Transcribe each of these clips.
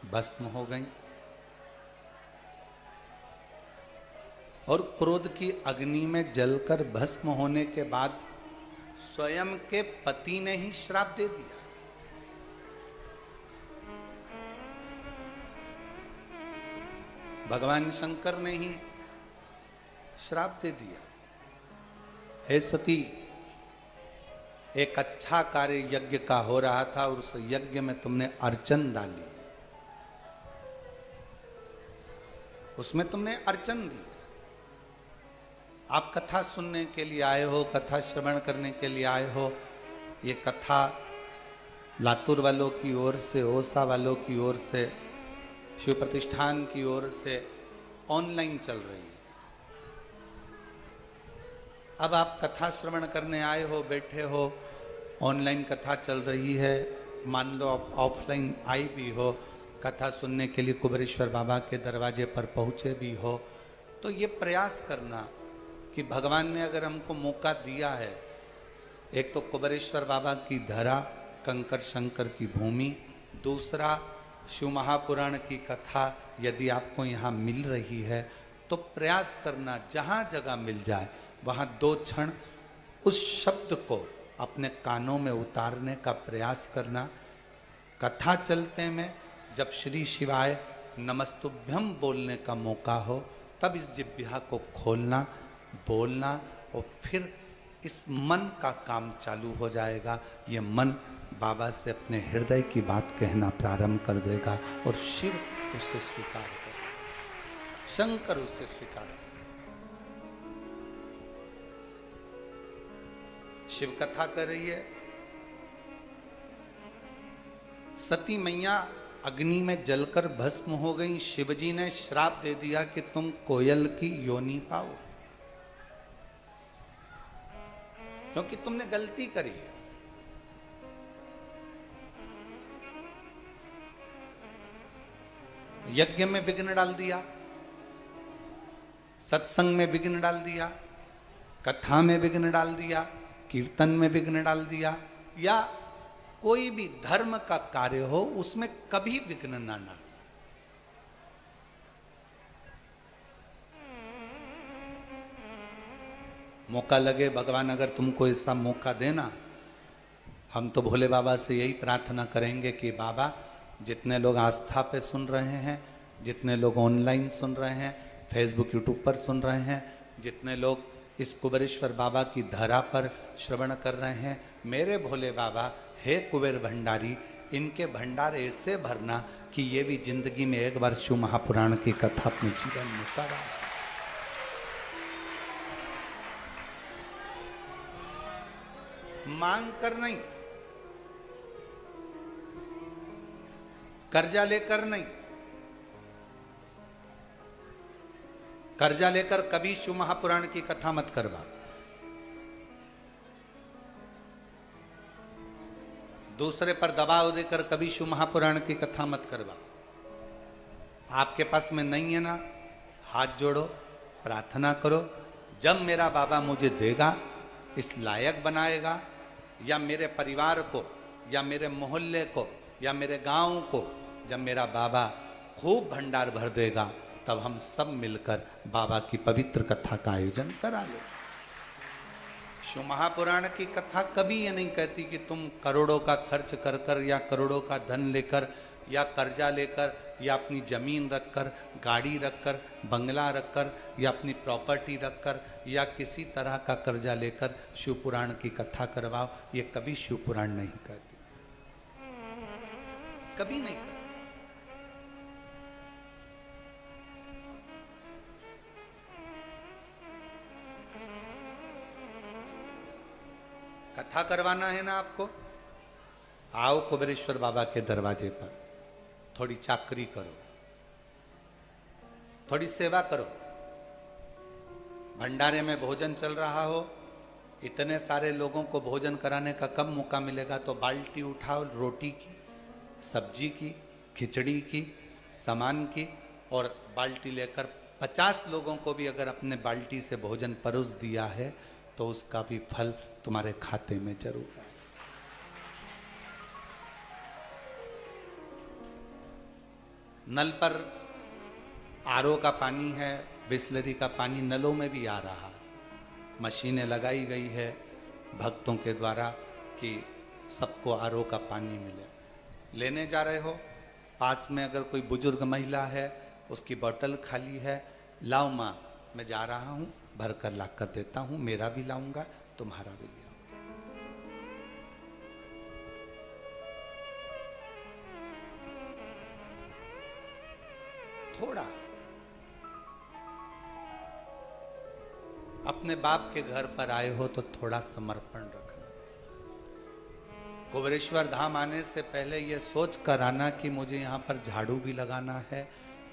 भस्म हो गई और क्रोध की अग्नि में जलकर भस्म होने के बाद स्वयं के पति ने ही श्राप दे दिया। भगवान शंकर ने ही श्राप दे दिया। हे सती, एक अच्छा कार्य यज्ञ का हो रहा था और उस यज्ञ में तुमने अर्चन डाली, उसमें तुमने अर्चन दी। आप कथा सुनने के लिए आए हो, कथा श्रवण करने के लिए आए हो। ये कथा लातूर वालों की ओर से, ओसा वालों की ओर से, शिव प्रतिष्ठान की ओर से ऑनलाइन चल रही है। अब आप कथा श्रवण करने आए हो, बैठे हो, ऑनलाइन कथा चल रही है। मान लो आप ऑफलाइन आई भी हो, कथा सुनने के लिए कुबेरेश्वर बाबा के दरवाजे पर पहुंचे भी हो, तो ये प्रयास करना कि भगवान ने अगर हमको मौका दिया है, एक तो कुबेरेश्वर बाबा की धरा, कंकर शंकर की भूमि, दूसरा शिव महापुराण की कथा यदि आपको यहाँ मिल रही है तो प्रयास करना जहाँ जगह मिल जाए वहाँ 2 क्षण उस शब्द को अपने कानों में उतारने का प्रयास करना। कथा चलते में जब श्री शिवाय नमस्तुभ्यम बोलने का मौका हो तब इस जिह्वा को खोलना, बोलना और फिर इस मन का काम चालू हो जाएगा। ये मन बाबा से अपने हृदय की बात कहना प्रारंभ कर देगा और शिव उसे स्वीकार करेगा, शंकर उसे स्वीकार करेगा। शिव कथा कर रही है, सती मैया अग्नि में जलकर भस्म हो गई। शिवजी ने श्राप दे दिया कि तुम कोयल की योनि पाओ, क्योंकि तुमने गलती करी है। यज्ञ में विघ्न डाल दिया, सत्संग में विघ्न डाल दिया, कथा में विघ्न डाल दिया, कीर्तन में विघ्न डाल दिया, या कोई भी धर्म का कार्य हो उसमें कभी विघ्न ना डालना। मौका लगे, भगवान अगर तुमको ऐसा मौका देना, हम तो भोले बाबा से यही प्रार्थना करेंगे कि बाबा जितने लोग आस्था पे सुन रहे हैं, जितने लोग ऑनलाइन सुन रहे हैं, फेसबुक यूट्यूब पर सुन रहे हैं, जितने लोग इस कुबेरेश्वर बाबा की धरा पर श्रवण कर रहे हैं, मेरे भोले बाबा हे कुबेर भंडारी, इनके भंडार ऐसे भरना कि ये भी जिंदगी में एक बार शिव महापुराण की कथा अपने जीवन में करा सके। मांग कर नहीं, कर्जा लेकर नहीं, कर्जा लेकर कभी शिव महापुराण की कथा मत करवा। दूसरे पर दबाव देकर कभी शिव महापुराण की कथा मत करवा। आपके पास में नहीं है ना, हाथ जोड़ो, प्रार्थना करो, जब मेरा बाबा मुझे देगा, इस लायक बनाएगा, या मेरे परिवार को, या मेरे मोहल्ले को, या मेरे गांव को जब मेरा बाबा खूब भंडार भर देगा, तब हम सब मिलकर बाबा की पवित्र कथा का आयोजन करा ले। शिव महापुराण की कथा कभी ये नहीं कहती कि तुम करोड़ों का खर्च कर कर, या करोड़ों का धन लेकर, या कर्जा लेकर, या अपनी जमीन रखकर, गाड़ी रखकर, बंगला रखकर, या अपनी प्रॉपर्टी रखकर, या किसी तरह का कर्जा लेकर शिव पुराण की कथा करवाओ। ये कभी शिव पुराण नहीं कहती, कभी नहीं कहती। कथा करवाना है ना आपको, आओ कुबेरेश्वर बाबा के दरवाजे पर, थोड़ी चाकरी करो, थोड़ी सेवा करो। भंडारे में भोजन चल रहा हो, इतने सारे लोगों को भोजन कराने का कब मौका मिलेगा, तो बाल्टी उठाओ, रोटी की, सब्जी की, खिचड़ी की, सामान की, और बाल्टी लेकर 50 लोगों को भी अगर अपने बाल्टी से भोजन परोस दिया है तो उसका भी फल तुम्हारे खाते में जरूर है। नल पर आरओ का पानी है, बिस्लरी का पानी नलों में भी आ रहा, मशीनें लगाई गई है भक्तों के द्वारा कि सबको आरओ का पानी मिले। लेने जा रहे हो, पास में अगर कोई बुजुर्ग महिला है, उसकी बोतल खाली है, लाओ माँ मैं जा रहा हूँ, भर कर ला कर देता हूँ, मेरा भी लाऊंगा तुम्हारा भी ले आओ। थोड़ा अपने बाप के घर पर आए हो तो थोड़ा समर्पण रखना। कुबेरेश्वर धाम आने से पहले यह सोच कर आना कि मुझे यहाँ पर झाड़ू भी लगाना है,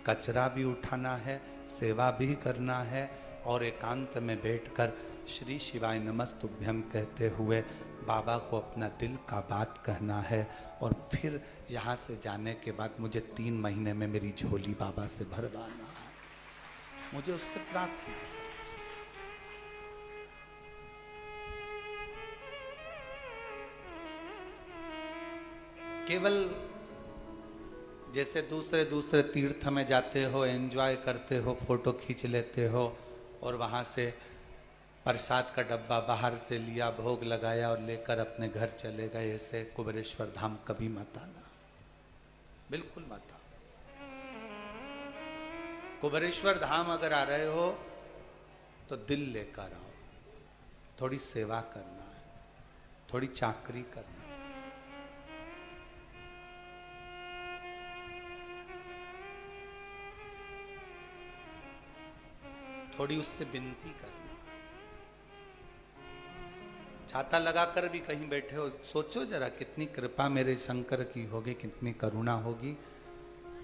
कचरा भी उठाना है, सेवा भी करना है, और एकांत में बैठकर श्री शिवाय नमस्तुभ्यम कहते हुए बाबा को अपना दिल का बात कहना है। और फिर यहाँ से जाने के बाद मुझे 3 महीने में मेरी झोली बाबा से भरवाना है, मुझे उससे प्रार्थना है। केवल जैसे दूसरे दूसरे तीर्थ में जाते हो, एंजॉय करते हो, फोटो खींच लेते हो और वहाँ से प्रसाद का डब्बा बाहर से लिया, भोग लगाया और लेकर अपने घर चले गए, ऐसे कुबेरेश्वर धाम कभी मत आना, बिल्कुल मत आना। कुबेरेश्वर धाम अगर आ रहे हो तो दिल लेकर आओ, थोड़ी सेवा करना है, थोड़ी चाकरी करना है, थोड़ी उससे विनती करना। छाता लगाकर भी कहीं बैठे हो, सोचो जरा कितनी कृपा मेरे शंकर की होगी, कितनी करुणा होगी।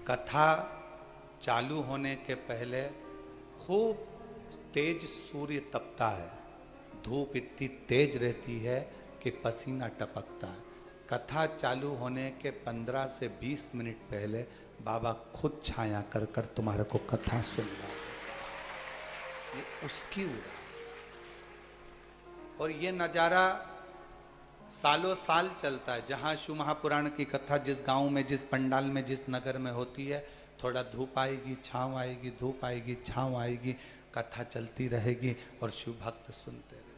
कथा चालू होने के पहले खूब तेज सूर्य तपता है, धूप इतनी तेज रहती है कि पसीना टपकता है। कथा चालू होने के 15 से 20 मिनट पहले बाबा खुद छाया कर कर तुम्हारे को कथा सुन रहा है, ये उसकी उड़ा। और ये नज़ारा सालों साल चलता है। जहाँ शिव महापुराण की कथा जिस गांव में, जिस पंडाल में, जिस नगर में होती है, थोड़ा धूप आएगी, छाँव आएगी, धूप आएगी, छाँव आएगी, कथा चलती रहेगी और शिव भक्त सुनते रहेंगे।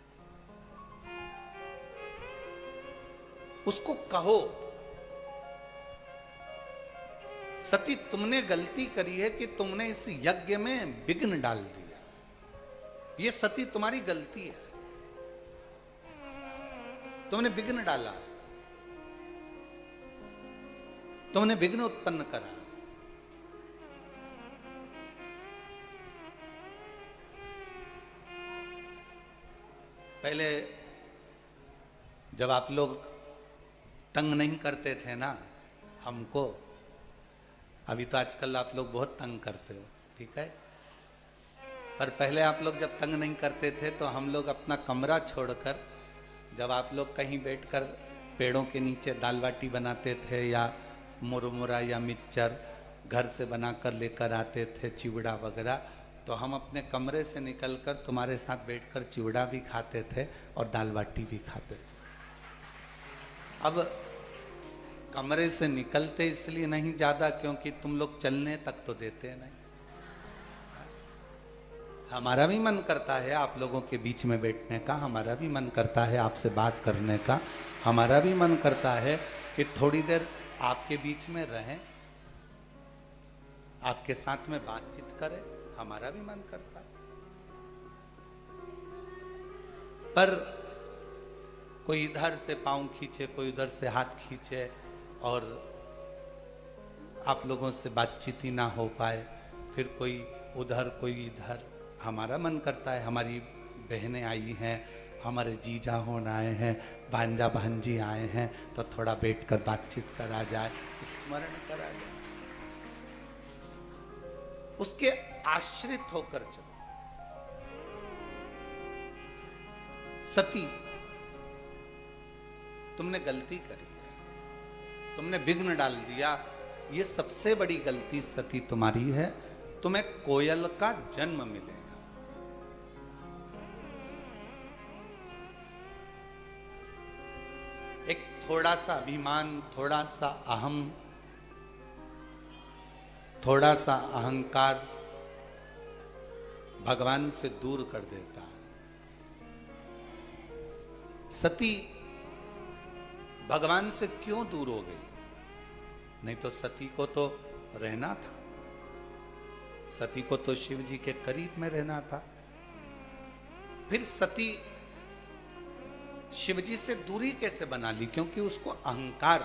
उसको कहो, सती तुमने गलती करी है कि तुमने इस यज्ञ में विघ्न डाल दिया, ये सती तुम्हारी गलती है, तुमने विघ्न डाला, तुमने विघ्न उत्पन्न करा। पहले जब आप लोग तंग नहीं करते थे ना हमको, अभी तो आजकल आप लोग बहुत तंग करते हो, ठीक है, पर पहले आप लोग जब तंग नहीं करते थे तो हम लोग अपना कमरा छोड़कर, जब आप लोग कहीं बैठकर पेड़ों के नीचे दाल बाटी बनाते थे या मुरमुरा या मिक्सचर घर से बनाकर लेकर आते थे, चिवड़ा वगैरह, तो हम अपने कमरे से निकलकर तुम्हारे साथ बैठकर चिवड़ा भी खाते थे और दाल बाटी भी खाते थे। अब कमरे से निकलते इसलिए नहीं ज़्यादा क्योंकि तुम लोग चलने तक तो देते नहीं। हमारा भी मन करता है आप लोगों के बीच में बैठने का, हमारा भी मन करता है आपसे बात करने का, हमारा भी मन करता है कि थोड़ी देर आपके बीच में रहें, आपके साथ में बातचीत करें, हमारा भी मन करता है। पर कोई इधर से पांव खींचे, कोई उधर से हाथ खींचे और आप लोगों से बातचीत ही ना हो पाए, फिर कोई उधर कोई इधर। हमारा मन करता है, हमारी बहनें आई हैं, हमारे जीजा होन आए हैं, भांजा भांजी आए हैं, तो थोड़ा बैठकर बातचीत करा जाए, स्मरण करा जाए, उसके आश्रित होकर चलो। सती तुमने गलती करी है, तुमने विघ्न डाल दिया, ये सबसे बड़ी गलती सती तुम्हारी है। तुम्हें कोयल का जन्म मिलेगा। एक थोड़ा सा अभिमान, थोड़ा सा अहम, थोड़ा सा अहंकार भगवान से दूर कर देता है। सती भगवान से क्यों दूर हो गई? नहीं तो सती को तो रहना था, सती को तो शिव जी के करीब में रहना था। फिर सती शिव जी से दूरी कैसे बना ली? क्योंकि उसको अहंकार,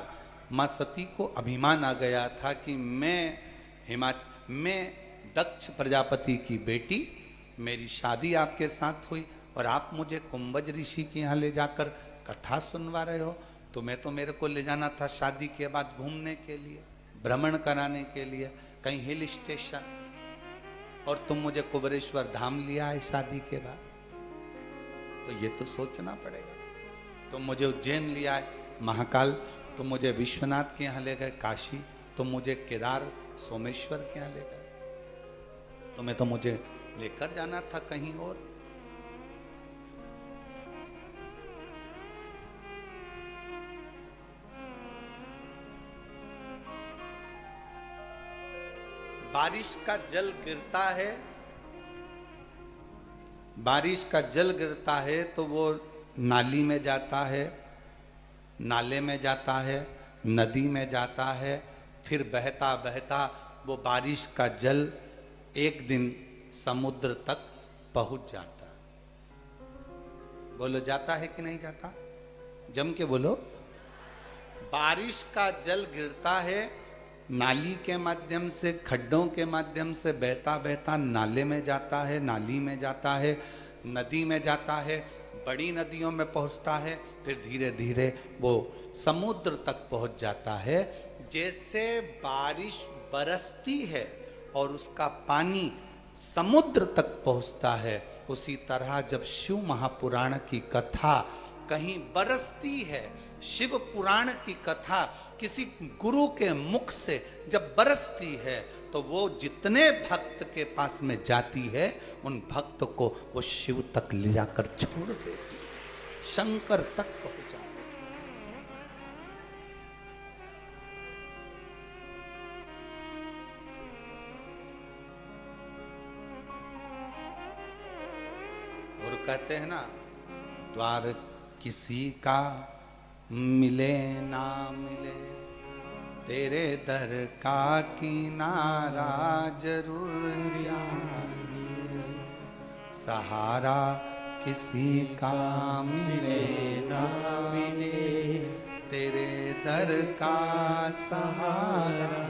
मां सती को अभिमान आ गया था कि मैं दक्ष प्रजापति की बेटी, मेरी शादी आपके साथ हुई और आप मुझे कुंभज ऋषि के यहाँ ले जाकर कथा सुनवा रहे हो। तुम्हें तो मेरे को ले जाना था शादी के बाद घूमने के लिए, भ्रमण कराने के लिए, कहीं हिल स्टेशन, और तुम मुझे कुबेरेश्वर धाम लिया है शादी के बाद। तो ये तो सोचना पड़ेगा। तुम मुझे उज्जैन लिया है, महाकाल, तुम मुझे विश्वनाथ के यहाँ ले गए, काशी, तुम मुझे केदार सोमेश्वर के यहाँ ले गए, तुम्हें तो मुझे लेकर जाना था कहीं और। बारिश का जल गिरता है, बारिश का जल गिरता है तो वो नाली में जाता है, नाले में जाता है, नदी में जाता है, फिर बहता बहता वो बारिश का जल एक दिन समुद्र तक पहुंच जाता है। बोलो, जाता है कि नहीं जाता? जम के बोलो। बारिश का जल गिरता है, नाली के माध्यम से, खड्डों के माध्यम से बहता बहता नाले में जाता है, नाली में जाता है, नदी में जाता है, बड़ी नदियों में पहुंचता है, फिर धीरे धीरे वो समुद्र तक पहुंच जाता है। जैसे बारिश बरसती है और उसका पानी समुद्र तक पहुंचता है, उसी तरह जब शिव महापुराण की कथा कहीं बरसती है, शिव पुराण की कथा किसी गुरु के मुख से जब बरसती है, तो वो जितने भक्त के पास में जाती है, उन भक्त को वो शिव तक ले जाकर छोड़ देती है, शंकर तक पहुंचा। और कहते हैं ना, द्वार किसी का मिले ना मिले, तेरे दर का किनारा जरूर जाइए, सहारा किसी का मिले ना मिले, तेरे दर का सहारा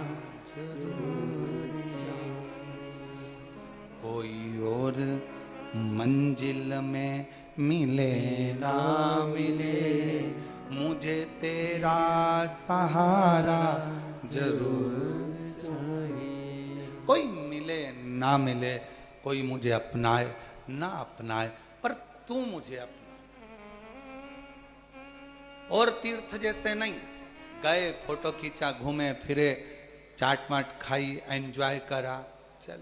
जरूर जाइए। कोई और मंजिल में मिले ना मिले, मुझे तेरा सहारा जरूर चाहिए। कोई मिले ना मिले, कोई मुझे अपनाए ना अपनाए, पर तू मुझे अपना। और तीर्थ जैसे नहीं, गए, फोटो खींचा, घूमे फिरे, चाट वाट खाई, एंजॉय करा, चल।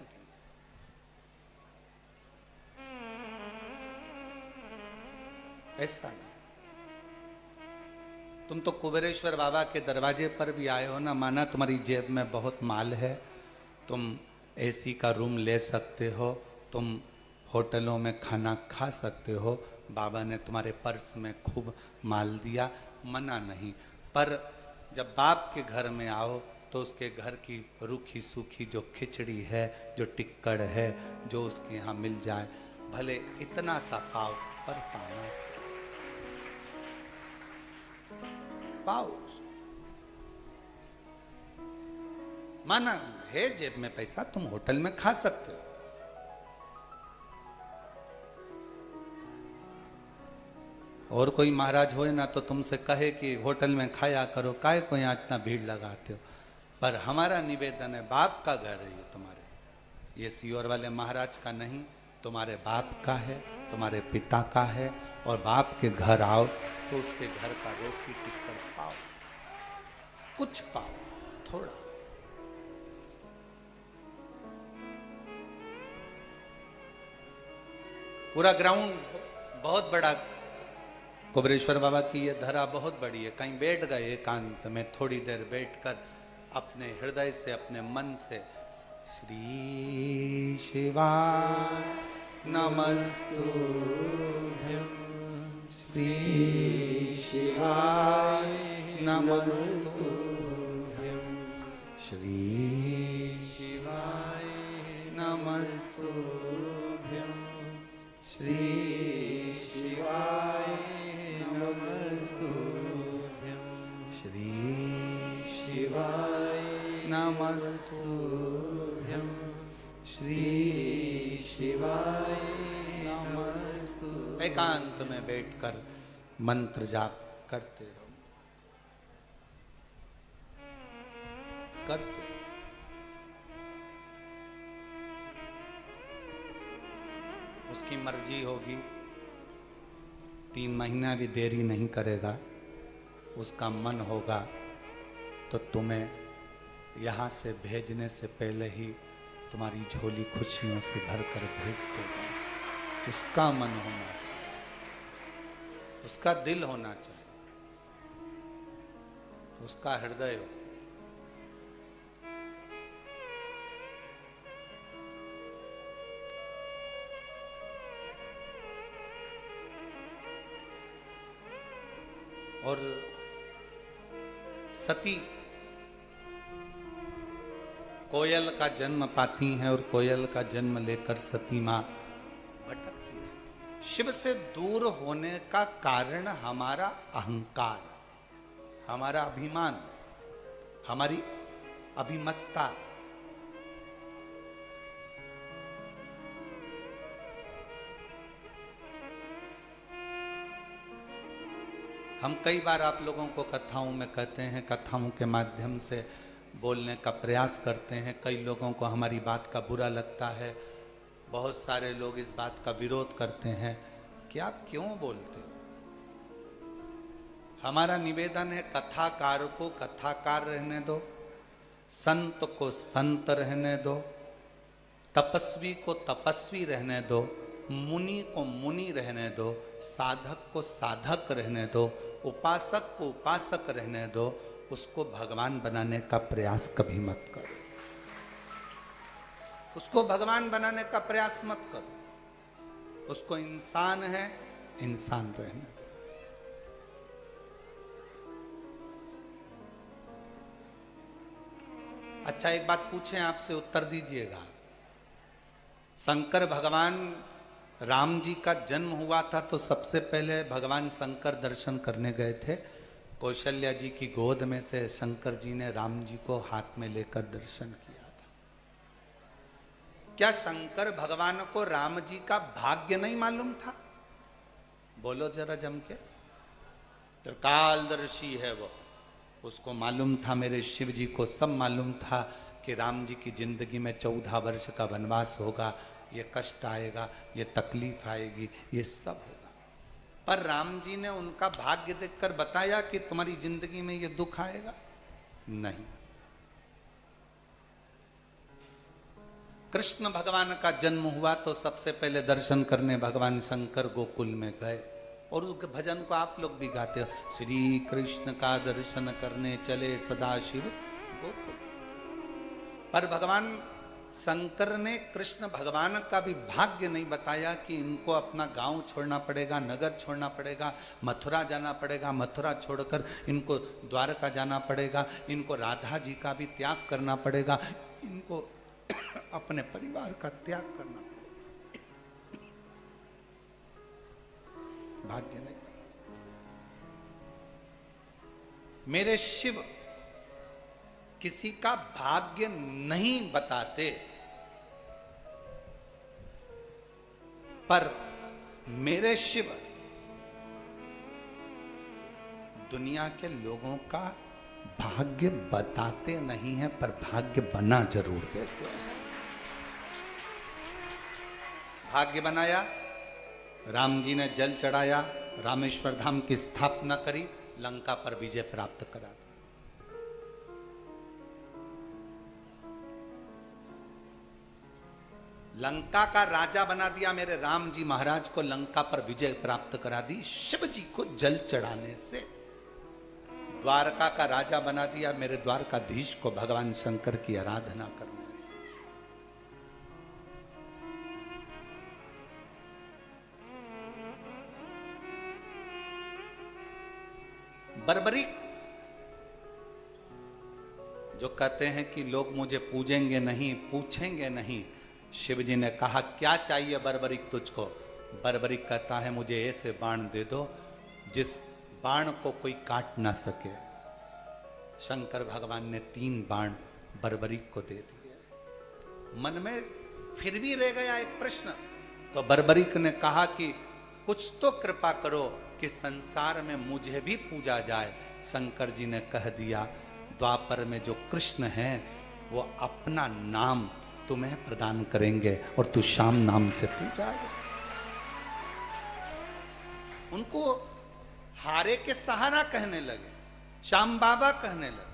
ऐसा नहीं। तुम तो कुबेरेश्वर बाबा के दरवाजे पर भी आए हो ना, माना तुम्हारी जेब में बहुत माल है, तुम एसी का रूम ले सकते हो, तुम होटलों में खाना खा सकते हो, बाबा ने तुम्हारे पर्स में खूब माल दिया, मना नहीं। पर जब बाप के घर में आओ तो उसके घर की रूखी सूखी जो खिचड़ी है, जो टिक्कड़ है, जो उसके यहाँ मिल जाए, भले इतना सा पाओ, पर पाना पाओ। माना है जेब में पैसा, तुम होटल में खा सकते हो, और कोई महाराज होए ना तो तुमसे कहे कि होटल में खाया करो, काहे को यहाँ इतना भीड़ लगाते हो। पर हमारा निवेदन है, बाप का घर है ये तुम्हारे, ये सीहोर वाले महाराज का नहीं, तुम्हारे बाप का है, तुम्हारे पिता का है। और बाप के घर आओ तो उसके घर का रोटी टिक्कड़ पाओ, कुछ पाओ, थोड़ा। पूरा ग्राउंड बहुत बड़ा, कुबेरेश्वर बाबा की ये धरा बहुत बड़ी है। कहीं बैठ गए एकांत में, थोड़ी देर बैठकर अपने हृदय से, अपने मन से श्री शिवाय नमस्तुभ्यं श्री शिवाय नमस्तुभ्यं श्री शिवाय नमस्तुभ्यं श्री शिवाय नमस्तुभ्यं श्री शिवाय नमस्तुभ्यं श्री शिवाय नमस्तुभ्यं। एकांत में बैठकर मंत्र जाप करते रहो, करते। उसकी मर्जी होगी, 3 महीना भी देरी नहीं करेगा। उसका मन होगा तो तुम्हें यहाँ से भेजने से पहले ही तुम्हारी झोली खुशियों से भरकर भेज देगा। उसका मन होना चाहिए, उसका दिल होना चाहिए, उसका हृदय हो। और सती कोयल का जन्म पाती हैं और कोयल का जन्म लेकर सती मां भटकती रहती है। शिव से दूर होने का कारण हमारा अहंकार, हमारा अभिमान, हमारी अभिमत्ता। हम कई बार आप लोगों को कथाओं में कहते हैं, कथाओं के माध्यम से बोलने का प्रयास करते हैं। कई लोगों को हमारी बात का बुरा लगता है, बहुत सारे लोग इस बात का विरोध करते हैं कि आप क्यों बोलते हो। हमारा निवेदन है, कथाकार को कथाकार रहने दो, संत को संत रहने दो, तपस्वी को तपस्वी रहने दो, मुनि को मुनि रहने दो, साधक को साधक रहने दो, उपासक को उपासक रहने दो। उसको भगवान बनाने का प्रयास कभी मत करो, उसको भगवान बनाने का प्रयास मत करो। उसको इंसान है, इंसान रहने दो। अच्छा, एक बात पूछें, आपसे उत्तर दीजिएगा। शंकर भगवान राम जी का जन्म हुआ था तो सबसे पहले भगवान शंकर दर्शन करने गए थे। कौशल्या जी की गोद में से शंकर जी ने राम जी को हाथ में लेकर दर्शन किया था। क्या शंकर भगवान को राम जी का भाग्य नहीं मालूम था? बोलो जरा जम के। त्रिकालदर्शी है वो, उसको मालूम था, मेरे शिव जी को सब मालूम था कि राम जी की जिंदगी में 14 वर्ष का वनवास होगा, ये कष्ट आएगा, ये तकलीफ आएगी, ये सब होगा। पर राम जी ने उनका भाग्य देखकर बताया कि तुम्हारी जिंदगी में ये दुख आएगा? नहीं। कृष्ण भगवान का जन्म हुआ तो सबसे पहले दर्शन करने भगवान शंकर गोकुल में गए। और उस भजन को आप लोग भी गाते हो, श्री कृष्ण का दर्शन करने चले सदाशिव गोकुल। पर भगवान शंकर ने कृष्ण भगवान का भी भाग्य नहीं बताया कि इनको अपना गांव छोड़ना पड़ेगा, नगर छोड़ना पड़ेगा, मथुरा जाना पड़ेगा, मथुरा छोड़कर इनको द्वारका जाना पड़ेगा, इनको राधा जी का भी त्याग करना पड़ेगा, इनको अपने परिवार का त्याग करना पड़ेगा। भाग्य नहीं। मेरे शिव किसी का भाग्य नहीं बताते, पर मेरे शिव दुनिया के लोगों का भाग्य बताते नहीं है, पर भाग्य बना जरूर देते हैं। भाग्य बनाया, राम जी ने जल चढ़ाया, रामेश्वर धाम की स्थापना करी, लंका पर विजय प्राप्त करा। लंका का राजा बना दिया मेरे राम जी महाराज को, लंका पर विजय प्राप्त करा दी शिव जी को जल चढ़ाने से। द्वारका का राजा बना दिया मेरे द्वारकाधीश को भगवान शंकर की आराधना करने से। बर्बरीक जो कहते हैं कि लोग मुझे पूजेंगे नहीं, पूछेंगे नहीं, शिव जी ने कहा क्या चाहिए बर्बरीक तुझको? बर्बरीक कहता है मुझे ऐसे बाण दे दो जिस बाण को कोई काट ना सके। शंकर भगवान ने 3 बाण बर्बरीक को दे दिए। मन में फिर भी रह गया एक प्रश्न, तो बर्बरीक ने कहा कि कुछ तो कृपा करो कि संसार में मुझे भी पूजा जाए। शंकर जी ने कह दिया द्वापर में जो कृष्ण हैं वो अपना नाम तुम्हें प्रदान करेंगे और तू श्याम नाम से पूजा। उनको हारे के सहारा कहने लगे, श्याम बाबा कहने लगे।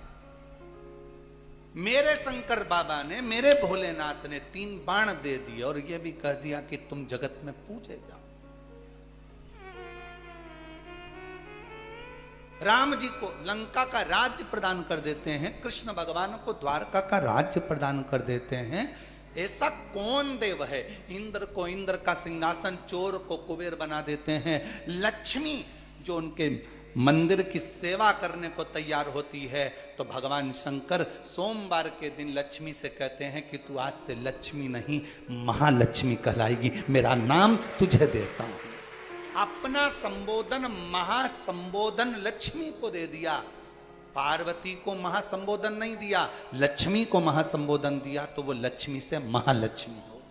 मेरे शंकर बाबा ने, मेरे भोलेनाथ ने 3 बाण दे दिए और यह भी कह दिया कि तुम जगत में पूजे जाओ। राम जी को लंका का राज्य प्रदान कर देते हैं, कृष्ण भगवान को द्वारका का राज्य प्रदान कर देते हैं। ऐसा कौन देव है? इंद्र को इंद्र का सिंहासन, चोर को कुबेर बना देते हैं। लक्ष्मी जो उनके मंदिर की सेवा करने को तैयार होती है, तो भगवान शंकर सोमवार के दिन लक्ष्मी से कहते हैं कि तू आज से लक्ष्मी नहीं महालक्ष्मी कहलाएगी, मेरा नाम तुझे देता हूं। अपना संबोधन महासंबोधन लक्ष्मी को दे दिया। पार्वती को महासंबोधन नहीं दिया, लक्ष्मी को महासंबोधन दिया, तो वो लक्ष्मी से महालक्ष्मी हो गई।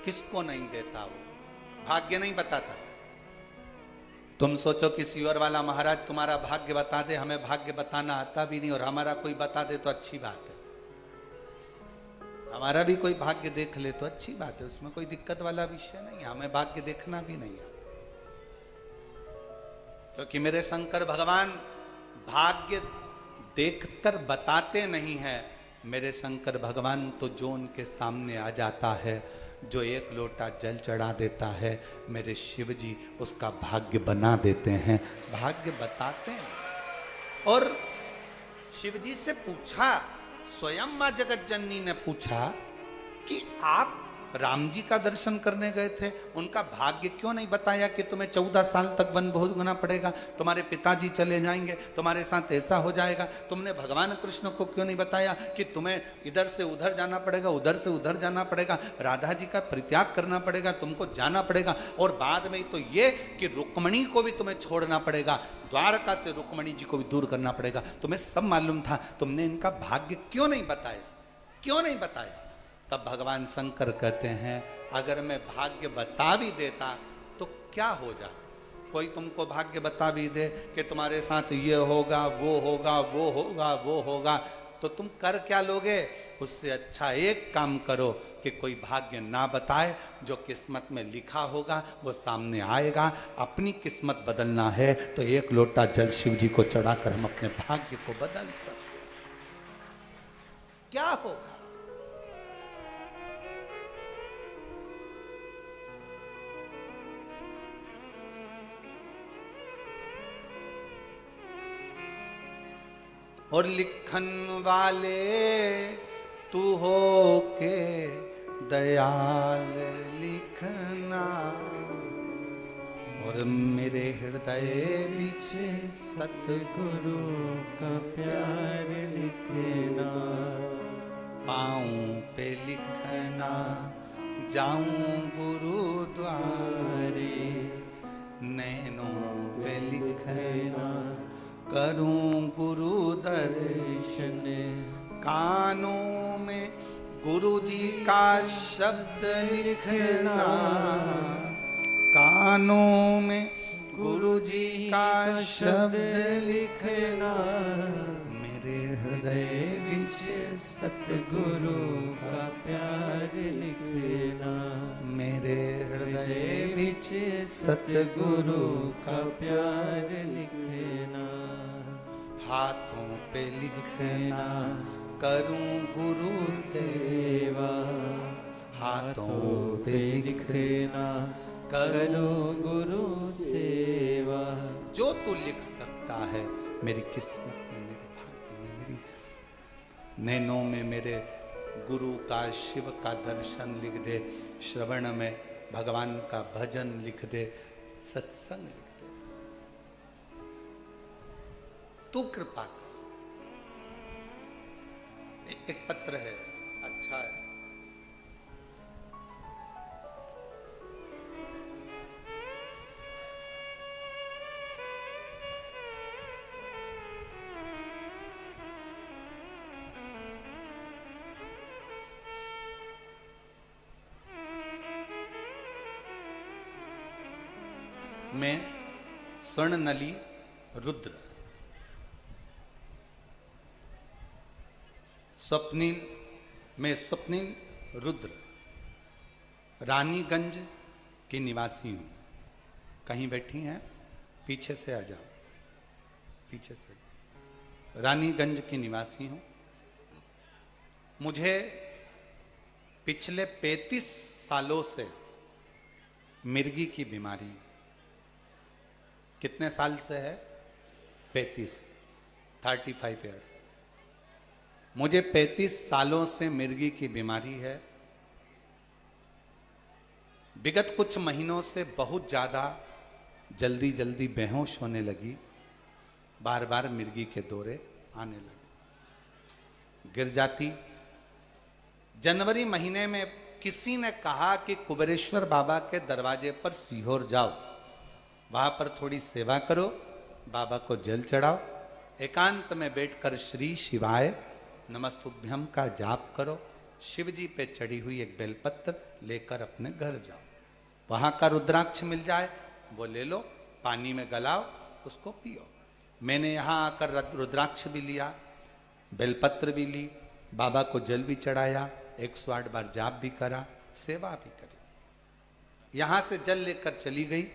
किसको नहीं देता वो? भाग्य नहीं बताता। तुम सोचो किसी और वाला महाराज तुम्हारा भाग्य बता दे, हमें भाग्य बताना आता भी नहीं, और हमारा कोई बता दे तो अच्छी बात है। हमारा भी कोई भाग्य देख ले तो अच्छी बात है, उसमें कोई दिक्कत वाला विषय नहीं। हमें भाग्य देखना भी नहीं आता, क्योंकि मेरे शंकर भगवान भाग्य देखकर बताते नहीं है। मेरे शंकर भगवान तो जो उनके सामने आ जाता है, जो 1 लोटा जल चढ़ा देता है, मेरे शिव जी उसका भाग्य बना देते हैं, भाग्य बताते हैं। और शिव जी से पूछा, स्वयं मां जगत जननी ने पूछा कि आप राम जी का दर्शन करने गए थे, उनका भाग्य क्यों नहीं बताया कि तुम्हें 14 साल तक वन भोगना पड़ेगा, तुम्हारे पिताजी चले जाएंगे, तुम्हारे साथ ऐसा हो जाएगा। तुमने भगवान कृष्ण को क्यों नहीं बताया कि तुम्हें इधर से उधर जाना पड़ेगा, उधर से उधर जाना पड़ेगा, राधा जी का परित्याग करना पड़ेगा, तुमको जाना पड़ेगा, और बाद में तो ये कि रुक्मणी को भी तुम्हें छोड़ना पड़ेगा, द्वारका से रुक्मणी जी को भी दूर करना पड़ेगा। तुम्हें सब मालूम था, तुमने इनका भाग्य क्यों नहीं बताया? क्यों नहीं बताया? तब भगवान शंकर कहते हैं अगर मैं भाग्य बता भी देता तो क्या हो जाता? कोई तुमको भाग्य बता भी दे कि तुम्हारे साथ ये होगा, वो होगा, वो होगा, वो होगा, तो तुम कर क्या लोगे? उससे अच्छा एक काम करो कि कोई भाग्य ना बताए, जो किस्मत में लिखा होगा वो सामने आएगा। अपनी किस्मत बदलना है तो 1 लोटा जल शिव जी को चढ़ाकर हम अपने भाग्य को बदल सकते। क्या होगा? और लिखन वाले तू हो के दयाल लिखना, और मेरे हृदय पीछे सतगुरु का प्यार लिखना। पाँव पे लिखना, जाऊं गुरुद्वारे, नैनों पे लिखना, करूं गुरु दर्शन, कानों में गुरु जी का शब्द लिखना, कानों में गुरु जी का शब्द लिखना। मेरे हृदय बीच सतगुरु का प्यार लिखना, मेरे हृदय बीच सतगुरु का प्यार लिखना। हाथों पे लिखना, करूं गुरु सेवा, हाथों पे लिखना, करूं गुरु सेवा। जो तू लिख सकता है मेरी किस्मत में, मेरे भाग्य में, मेरी नैनों में मेरे गुरु का, शिव का दर्शन लिख दे। श्रवण में भगवान का भजन लिख दे, सत्संग लिख दे। तू कृपा कर। एक पत्र है, अच्छा है। मैं स्वर्णनली रुद्र, स्वप्निल, मैं स्वप्निल रुद्र रानीगंज की निवासी हूं। कहीं बैठी हैं? पीछे से आ जाओ, पीछे से। रानीगंज की निवासी हूं। मुझे पिछले 35 सालों से मिर्गी की बीमारी। कितने साल से है? 35 ईयर्स। मुझे 35 सालों से मिर्गी की बीमारी है। विगत कुछ महीनों से बहुत ज़्यादा जल्दी जल्दी बेहोश होने लगी। बार बार मिर्गी के दौरे आने लगे, गिर जाती। जनवरी महीने में किसी ने कहा कि कुबेरेश्वर बाबा के दरवाजे पर सीहोर जाओ, वहां पर थोड़ी सेवा करो, बाबा को जल चढ़ाओ, एकांत में बैठकर श्री शिवाय नमस्तुभ्यम का जाप करो, शिव जी पे चढ़ी हुई एक बेलपत्र लेकर अपने घर जाओ। वहां का रुद्राक्ष मिल जाए वो ले लो, पानी में गलाओ, उसको पियो। मैंने यहाँ आकर रुद्राक्ष भी लिया, बेलपत्र भी ली, बाबा को जल भी चढ़ाया, 108 बार जाप भी करा, सेवा भी करी। यहां से जल लेकर चली गई।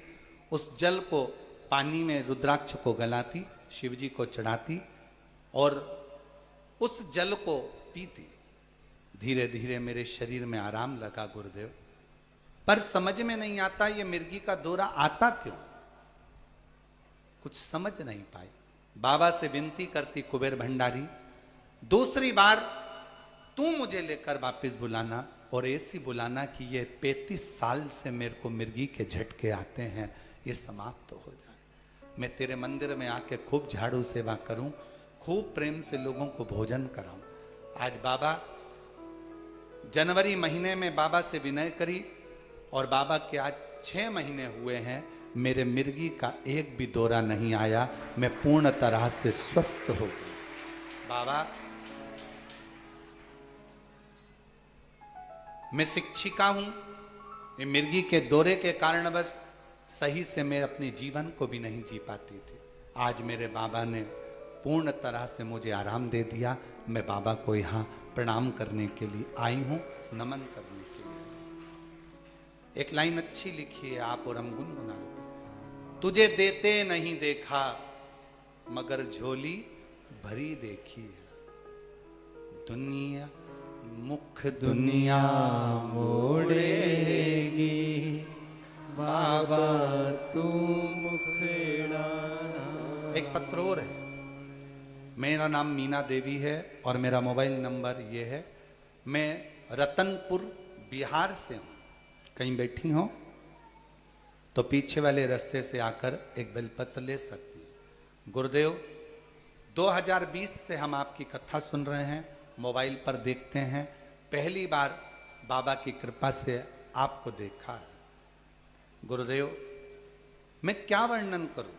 उस जल को पानी में रुद्राक्ष को गलाती, शिव जी को चढ़ाती और उस जल को पीती। धीरे धीरे मेरे शरीर में आराम लगा गुरुदेव, पर समझ में नहीं आता ये मिर्गी का दौरा आता क्यों, कुछ समझ नहीं पाई। बाबा से विनती करती, कुबेर भंडारी दूसरी बार तू मुझे लेकर वापस बुलाना, और ऐसी बुलाना कि ये 35 साल से मेरे को मिर्गी के झटके आते हैं, ये समाप्त हो जाए। मैं तेरे मंदिर में आके खूब झाड़ू सेवा करूं, खूब प्रेम से लोगों को भोजन कराऊं। आज बाबा, जनवरी महीने में बाबा से विनय करी और बाबा के आज 6 महीने हुए हैं, मेरे मिर्गी का एक भी दौरा नहीं आया, मैं पूर्ण तरह से स्वस्थ हो गया। बाबा, मैं शिक्षिका हूं, ये मिर्गी के दौरे के कारण बस सही से मैं अपने जीवन को भी नहीं जी पाती थी। आज मेरे बाबा ने पूर्ण तरह से मुझे आराम दे दिया। मैं बाबा को यहाँ प्रणाम करने के लिए आई हूँ, नमन करने के लिए। एक लाइन अच्छी लिखी है, आप और हम गुनगुना लेते। तुझे देते नहीं देखा मगर झोली भरी देखी है, दुनिया मुख दुनिया मोड़ेगी, बाबा तू मुखड़ा। एक पत्र और है। मेरा नाम मीना देवी है और मेरा मोबाइल नंबर ये है। मैं रतनपुर बिहार से हूँ। कहीं बैठी हो तो पीछे वाले रास्ते से आकर एक बेलपत्र ले सकती है। गुरुदेव, 2020 से हम आपकी कथा सुन रहे हैं, मोबाइल पर देखते हैं। पहली बार बाबा की कृपा से आपको देखा है। गुरुदेव, मैं क्या वर्णन करूं।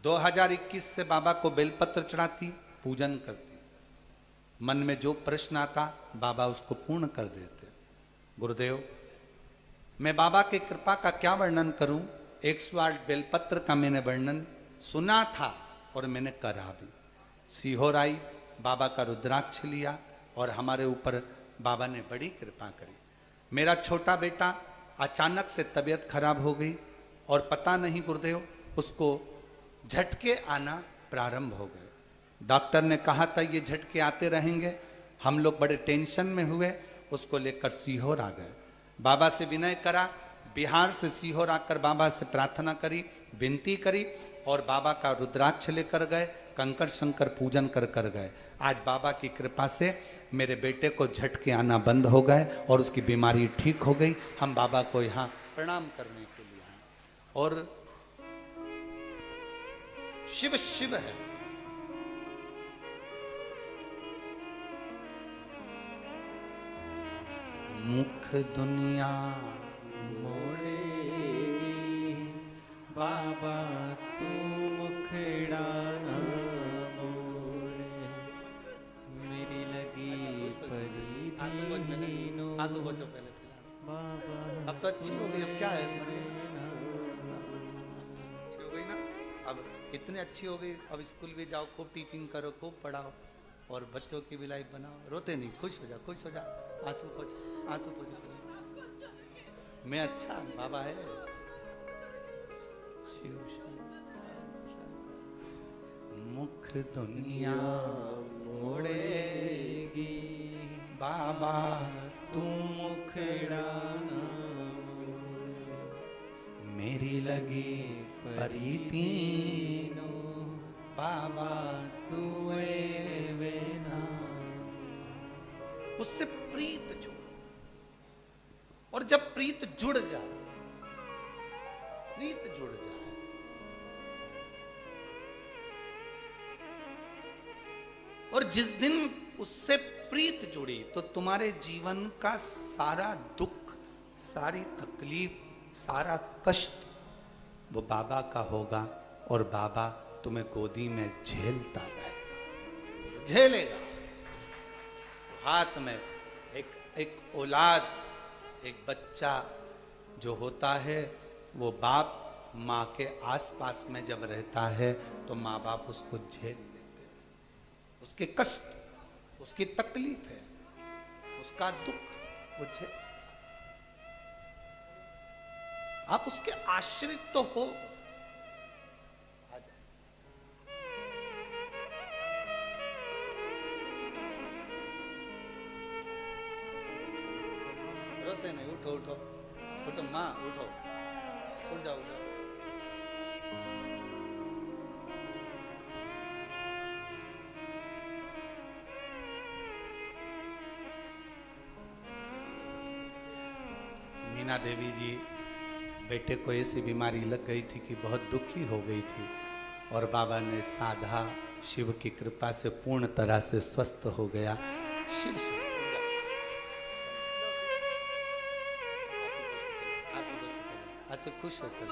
2021 से बाबा को बेलपत्र चढ़ाती, पूजन करती, मन में जो प्रश्न आता बाबा उसको पूर्ण कर देते। गुरुदेव, मैं बाबा की कृपा का क्या वर्णन करूं। 108 बेलपत्र का मैंने वर्णन सुना था और मैंने करा भी। सीहोर आई, बाबा का रुद्राक्ष लिया और हमारे ऊपर बाबा ने बड़ी कृपा करी। मेरा छोटा बेटा अचानक से तबीयत खराब हो गई और पता नहीं गुरुदेव, उसको झटके आना प्रारंभ हो गए। डॉक्टर ने कहा था ये झटके आते रहेंगे। हम लोग बड़े टेंशन में हुए, उसको लेकर सीहोर आ गए। बाबा से विनय करा, बिहार से सीहोर आकर बाबा से प्रार्थना करी, विनती करी और बाबा का रुद्राक्ष लेकर गए, कंकर शंकर पूजन कर गए। आज बाबा की कृपा से मेरे बेटे को झटके आना बंद हो गए और उसकी बीमारी ठीक हो गई। हम बाबा को यहाँ प्रणाम करने के लिए आए और शिव शिव है। मुख दुनिया मोड़ेगी बाबा तू मुखड़ा ना मोड़े, मेरी लगी परिधीनो आंसू पोंछो पहले बाबा। अब तो अच्छी हो गई, अब क्या है, अच्छी हो गई ना, अब इतनी अच्छी हो गई, अब स्कूल भी जाओ, खूब टीचिंग करो, खूब पढ़ाओ और बच्चों की भी लाइफ बनाओ। रोते नहीं, खुश हो जा, खुश हो जा। आंसू पोंछो, आंसू पोंछो। मैं अच्छा, बाबा है। शिव शिव। मुख दुनिया मोड़ेगी बाबा तू मुखड़ा ना मोड़े, मेरी लगी परितीनो बाबा तू वे ना। उससे प्रीत जुड़, और जब प्रीत जुड़ जाए, प्रीत जुड़ जाए, और जिस दिन उससे प्रीत जुड़ी तो तुम्हारे जीवन का सारा दुख, सारी तकलीफ, सारा कष्ट वो बाबा का होगा और बाबा तुम्हें गोदी में झेलता रहेगा, झेलेगा। हाथ में एक औलाद, एक बच्चा जो होता है वो बाप माँ के आसपास में जब रहता है तो माँ बाप उसको झेल लेते हैं, उसके कष्ट, उसकी तकलीफ है, उसका दुख वो झेल। आप उसके आश्रित तो हो। रोते नहीं, उठो उठो उठो माँ, उठो, उठ जाओ, उठ जाओ। मीना देवी जी, बेटे को ऐसी बीमारी लग गई थी कि बहुत दुखी हो गई थी और बाबा ने साधा, शिव की कृपा से पूर्ण तरह से स्वस्थ हो गया। शिव शिव। अच्छा, खुश होकर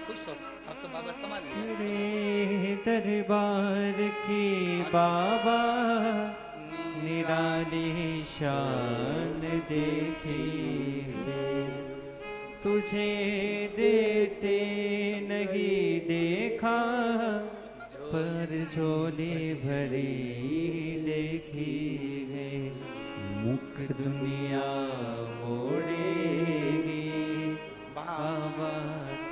खुश हो। अब तो बाबा संभाल तेरे दरबार की बाबा निराली शान देखी है, तुझे देते नहीं देखा पर झोली भरी देखी है। मुख दुनिया मोड़ेगी बाबा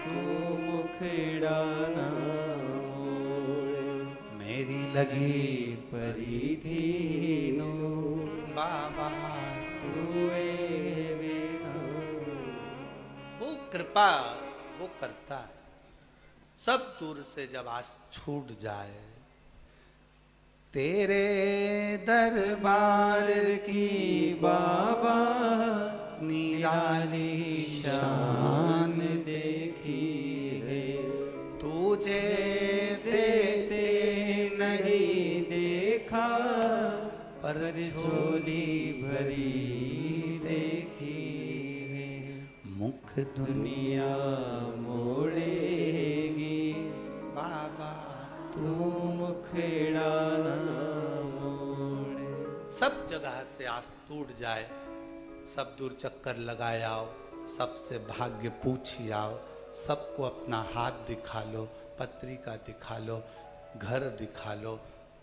तू मुखड़ा ना मोड़े, मेरी लगी परिधीनो बाबा तू वो कृपा वो करता है। सब दूर से जब आस छूट जाए, तेरे दरबार की बाबा निराली शान देखी है, तुझे देते नहीं देखा पर झोली भरी देखी है। मुख दुनिया मोड़ेगी बाबा तू मुखड़ा ना मोड़े। सब जगह से आस टूट जाए, सब दूर चक्कर लगाए आओ, सबसे भाग्य पूछी आओ, सबको अपना हाथ दिखा लो, पत्रिका दिखा लो, घर दिखा लो,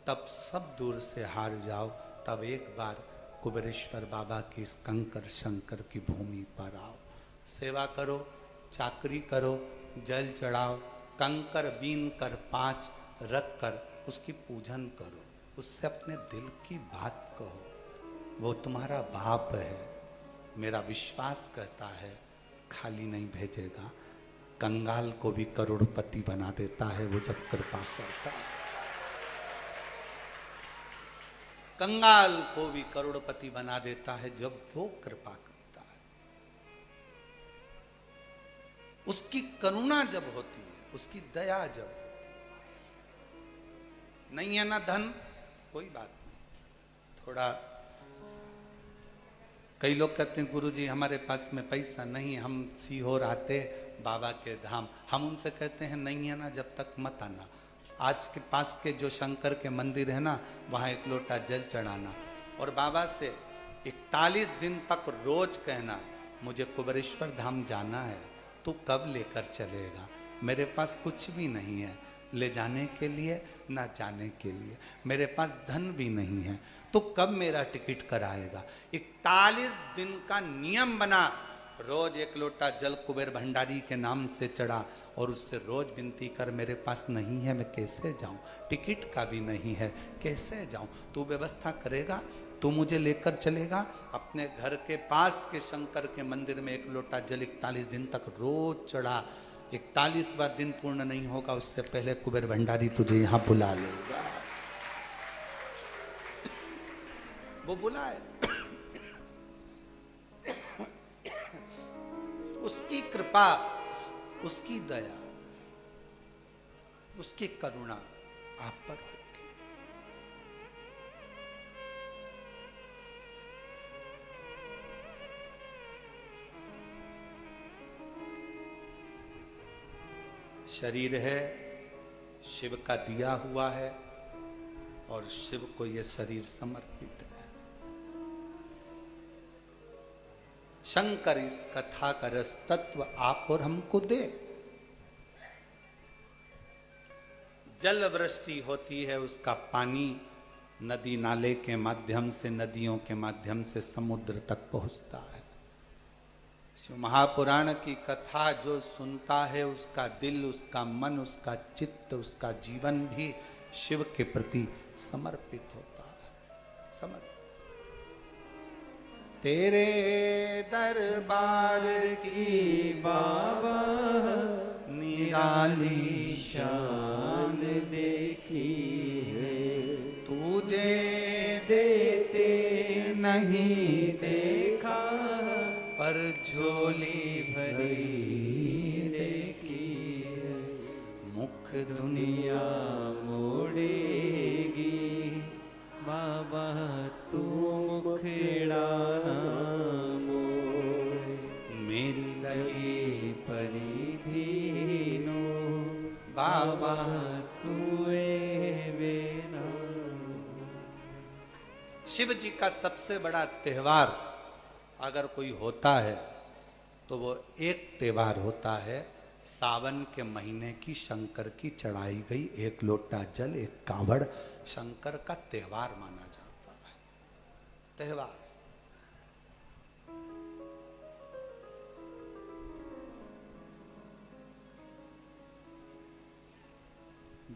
तब सब दूर से हार जाओ। तब एक बार कुबेरेश्वर बाबा की इस कंकर शंकर की भूमि पर आओ, सेवा करो, चाकरी करो, जल चढ़ाओ, कंकर बीन कर 5 रख कर उसकी पूजन करो, उससे अपने दिल की बात कहो। वो तुम्हारा बाप है, मेरा विश्वास कहता है खाली नहीं भेजेगा, कंगाल को भी करोड़पति बना देता है वो जब कृपा करता है। कंगाल को भी करोड़पति बना देता है जब वो कृपा करता है। उसकी करुणा जब होती है, उसकी दया जब नहीं है ना धन, कोई बात नहीं। थोड़ा कई लोग कहते हैं गुरुजी हमारे पास में पैसा नहीं, हम सीहोर आते बाबा के धाम। हम उनसे कहते हैं नहीं है ना जब तक मत आना। आज के पास के जो शंकर के मंदिर है ना, वहाँ एक लोटा जल चढ़ाना और बाबा से 41 दिन तक रोज कहना मुझे कुबेरेश्वर धाम जाना है, तू कब लेकर चलेगा? मेरे पास कुछ भी नहीं है ले जाने के लिए ना जाने के लिए, मेरे पास धन भी नहीं है, तो कब मेरा टिकट कराएगा? 41 दिन का नियम बना, रोज एक लोटा जल कुबेर भंडारी के नाम से चढ़ा और उससे रोज विनती कर मेरे पास नहीं है, मैं कैसे जाऊं? टिकट का भी नहीं है, कैसे जाऊं? तू व्यवस्था करेगा, तू मुझे लेकर चलेगा। अपने घर के पास के शंकर के मंदिर में एक लोटा जल 41 दिन तक रोज चढ़ा। 41वां दिन पूर्ण नहीं होगा उससे पहले कुबेर भंडारी तुझे यहां बुला लेगा। वो बुलाए। उसकी कृपा, उसकी दया, उसकी करुणा आप पर होगी। शरीर है, शिव का दिया हुआ है और शिव को यह शरीर समर्पित है। शंकर इस कथा का रस तत्व आप और हमको दे। जल वृष्टि होती है, उसका पानी नदी नाले के माध्यम से, नदियों के माध्यम से समुद्र तक पहुंचता है। शिव महापुराण की कथा जो सुनता है उसका दिल, उसका मन, उसका चित्त, उसका जीवन भी शिव के प्रति समर्पित होता है। समर्पित। तेरे दरबार की बाबा निराली शान देखी है, तुझे देते नहीं देखा, पर झोली भरी देखी है। मुख दुनिया मोड़ेगी बाबा तू मुखेड़ा ना मोड़, मेरी लगी परिधीनो बाबा तुए बेना। शिव जी का सबसे बड़ा त्योहार अगर कोई होता है तो वो एक त्योहार होता है, सावन के महीने की शंकर की चढ़ाई गई एक लोटा जल, एक कावड़, शंकर का त्योहार माना जाता है। त्योहार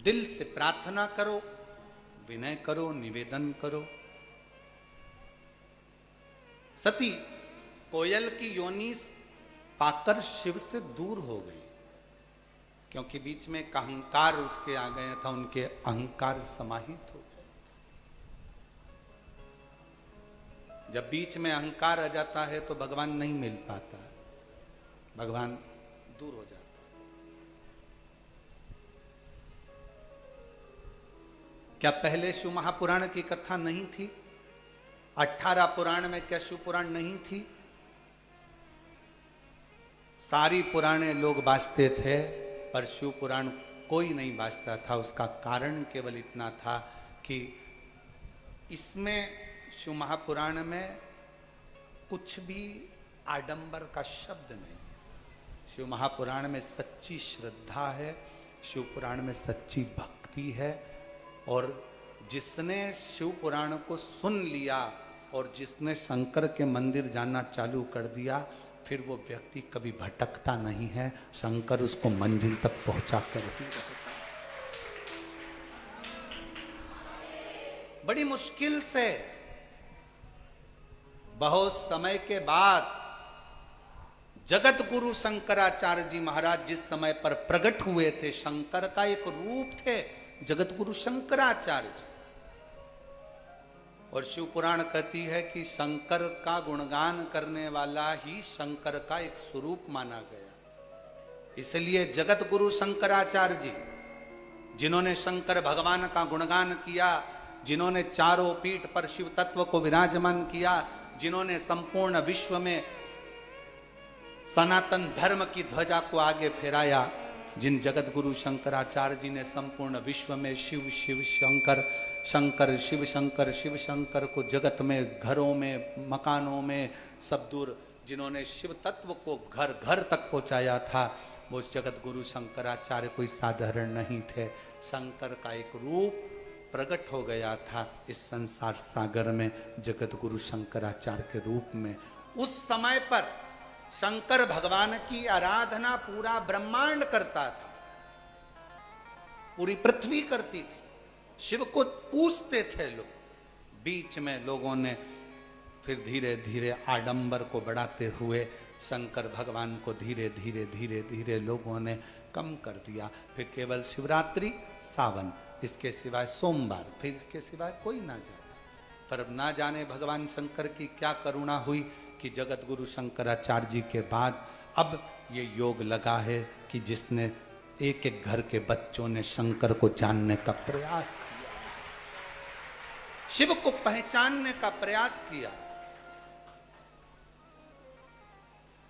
दिल से प्रार्थना करो, विनय करो, निवेदन करो। सती कोयल की योनि पाकर शिव से दूर हो गई, क्योंकि बीच में एक अहंकार उसके आ गया था, उनके अहंकार समाहित हो गए। जब बीच में अहंकार आ जाता है तो भगवान नहीं मिल पाता है, भगवान दूर हो जाता है। क्या पहले शिव महापुराण की कथा नहीं थी? 18 पुराण में क्या शिव पुराण नहीं थी? सारी पुराने लोग बाजते थे पर शिव पुराण कोई नहीं बाजता था। उसका कारण केवल इतना था कि इसमें शिव महापुराण में कुछ भी आडंबर का शब्द नहीं। शिव महापुराण में सच्ची श्रद्धा है, शिव पुराण में सच्ची भक्ति है। और जिसने शिव पुराण को सुन लिया और जिसने शंकर के मंदिर जाना चालू कर दिया, फिर वो व्यक्ति कभी भटकता नहीं है, शंकर उसको मंजिल तक पहुंचा कर ही रहता है। बड़ी मुश्किल से बहुत समय के बाद जगत गुरु शंकराचार्य जी महाराज जिस समय पर प्रकट हुए थे, शंकर का एक रूप थे जगत गुरु शंकराचार्य जी। और शिव पुराण कहती है कि शंकर का गुणगान करने वाला ही शंकर का एक स्वरूप माना गया। इसलिए जगत गुरु शंकराचार्य जी, जिन्होंने शंकर भगवान का गुणगान किया, जिन्होंने चारों पीठ पर शिव तत्व को विराजमान किया, जिन्होंने संपूर्ण विश्व में सनातन धर्म की ध्वजा को आगे फहराया, जिन जगत गुरु शंकराचार्य जी ने संपूर्ण विश्व में शिव शिव शंकर, शंकर शिव शंकर, शिव शंकर को जगत में, घरों में, मकानों में सब दूर, जिन्होंने शिव तत्व को घर घर तक पहुंचाया था, वो जगत गुरु शंकराचार्य कोई साधारण नहीं थे। शंकर का एक रूप प्रकट हो गया था इस संसार सागर में जगत गुरु शंकराचार्य के रूप में। उस समय पर शंकर भगवान की आराधना पूरा ब्रह्मांड करता था, पूरी पृथ्वी करती थी, शिव को पूजते थे लोग। बीच में लोगों ने फिर धीरे धीरे आडंबर को बढ़ाते हुए शंकर भगवान को धीरे धीरे धीरे धीरे लोगों ने कम कर दिया। फिर केवल शिवरात्रि, सावन, इसके सिवाय सोमवार, फिर इसके सिवाय कोई ना जाता। पर अब ना जाने भगवान शंकर की क्या करुणा हुई कि जगत गुरु शंकराचार्य जी के बाद अब ये योग लगा है कि जिसने एक एक घर के बच्चों ने शंकर को जानने का प्रयास किया, शिव को पहचानने का प्रयास किया,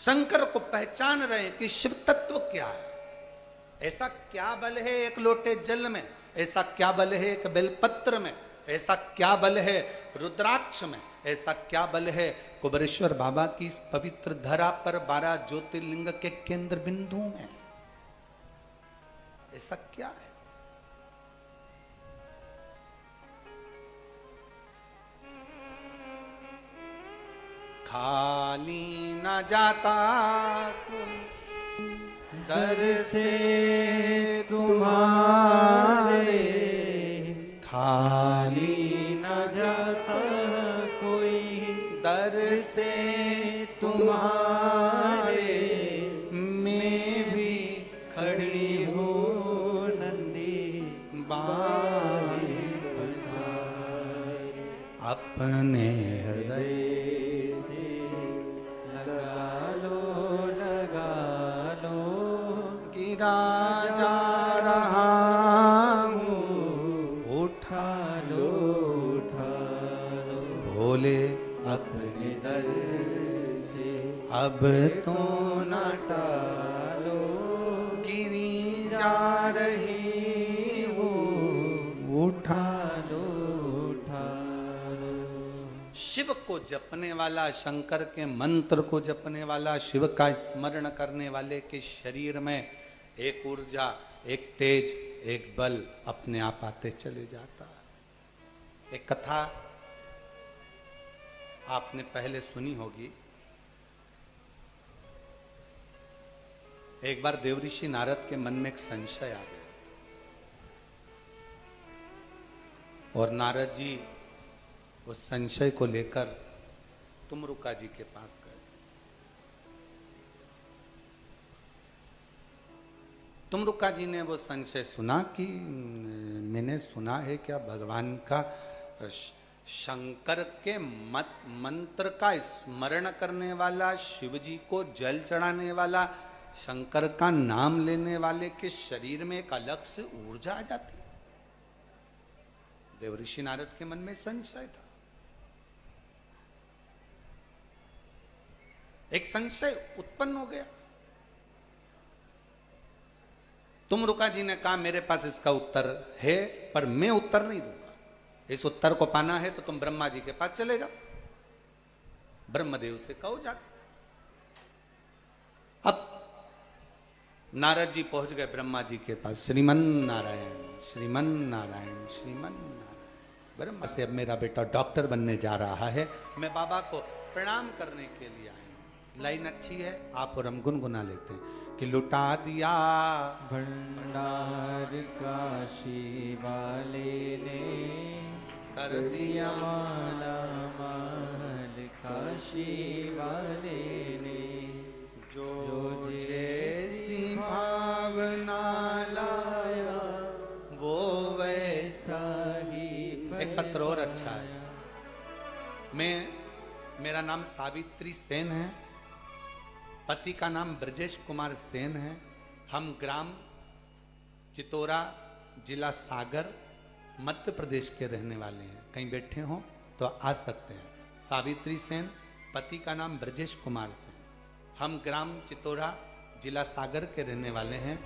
शंकर को पहचान रहे कि शिव तत्व क्या है। ऐसा क्या बल है एक लोटे जल में, ऐसा क्या बल है एक बेलपत्र में, ऐसा क्या बल है रुद्राक्ष में, ऐसा क्या बल है कुबेरेश्वर बाबा की इस पवित्र धरा पर 12 ज्योतिर्लिंग के केंद्र बिंदु में, ऐसा क्या है। खाली न जाता दर से तुम्हारे, खाली न जाता कोई दर से तुम्हारे, मैं भी खड़ी हूँ नंदी बाई अपने हृदय जा रहा हूँ, उठा लो भोले अपने दर से, अब तो न टालो, गिरी जा रही हूँ, उठा लो। शिव को जपने वाला, शंकर के मंत्र को जपने वाला, शिव का स्मरण करने वाले के शरीर में एक ऊर्जा, एक तेज, एक बल अपने आप आते चले जाता। एक कथा आपने पहले सुनी होगी। एक बार देवऋषि नारद के मन में एक संशय आ गया और नारद जी उस संशय को लेकर तुमरुका जी के पास गए। तुमरुका जी ने वो संशय सुना कि मैंने सुना है क्या भगवान का शंकर के मंत्र का स्मरण करने वाला, शिव जी को जल चढ़ाने वाला, शंकर का नाम लेने वाले के शरीर में एक अलग से ऊर्जा आ जाती है। देवऋषि नारद के मन में संशय था, एक संशय उत्पन्न हो गया। तुमरुका जी ने कहा मेरे पास इसका उत्तर है पर मैं उत्तर नहीं दूंगा, इस उत्तर को पाना है तो तुम ब्रह्मा जी के पास चले जाओ, ब्रह्मदेव से कहो जाके। अब नारद जी पहुंच गए ब्रह्मा जी के पास। श्रीमन नारायण श्रीमन नारायण श्रीमन नारायण। ब्रह्मा से अब मेरा बेटा डॉक्टर बनने जा रहा है, मैं बाबा को प्रणाम करने के लिए आया हूं। लाइन अच्छी है, आप और हम गुनगुना लेते हैं कि लुटा दिया भंडार काशी वाले ने, कर दिया माला माल काशी वाले ने जो जैसी भावना लाया वो वैसा ही एक पत्र और अच्छा है। मेरा नाम सावित्री सेन है, पति का नाम ब्रजेश कुमार सेन है। हम ग्राम चितौरा, जिला सागर, मध्य प्रदेश के रहने वाले हैं। कहीं बैठे हो तो आ सकते हैं। सावित्री सेन, पति का नाम ब्रजेश कुमार सेन। हम ग्राम चितौरा, जिला सागर के रहने वाले हैं।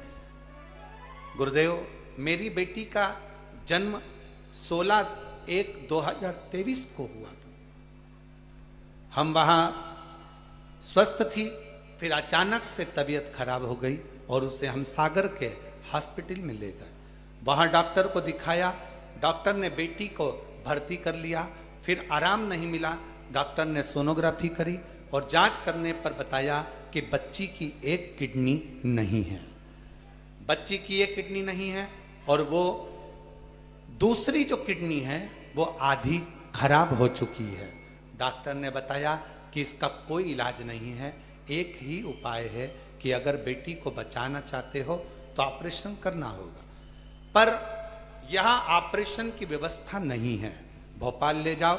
गुरुदेव, मेरी बेटी का जन्म 16/1/2023 को हुआ था। हम वहाँ स्वस्थ थी, फिर अचानक से तबीयत खराब हो गई और उसे हम सागर के हॉस्पिटल में ले गए। वहाँ डॉक्टर को दिखाया, डॉक्टर ने बेटी को भर्ती कर लिया। फिर आराम नहीं मिला, डॉक्टर ने सोनोग्राफी करी और जांच करने पर बताया कि बच्ची की एक किडनी नहीं है। बच्ची की एक किडनी नहीं है और वो दूसरी जो किडनी है वो आधी खराब हो चुकी है। डॉक्टर ने बताया कि इसका कोई इलाज नहीं है, एक ही उपाय है कि अगर बेटी को बचाना चाहते हो तो ऑपरेशन करना होगा। पर यहाँ ऑपरेशन की व्यवस्था नहीं है, भोपाल ले जाओ।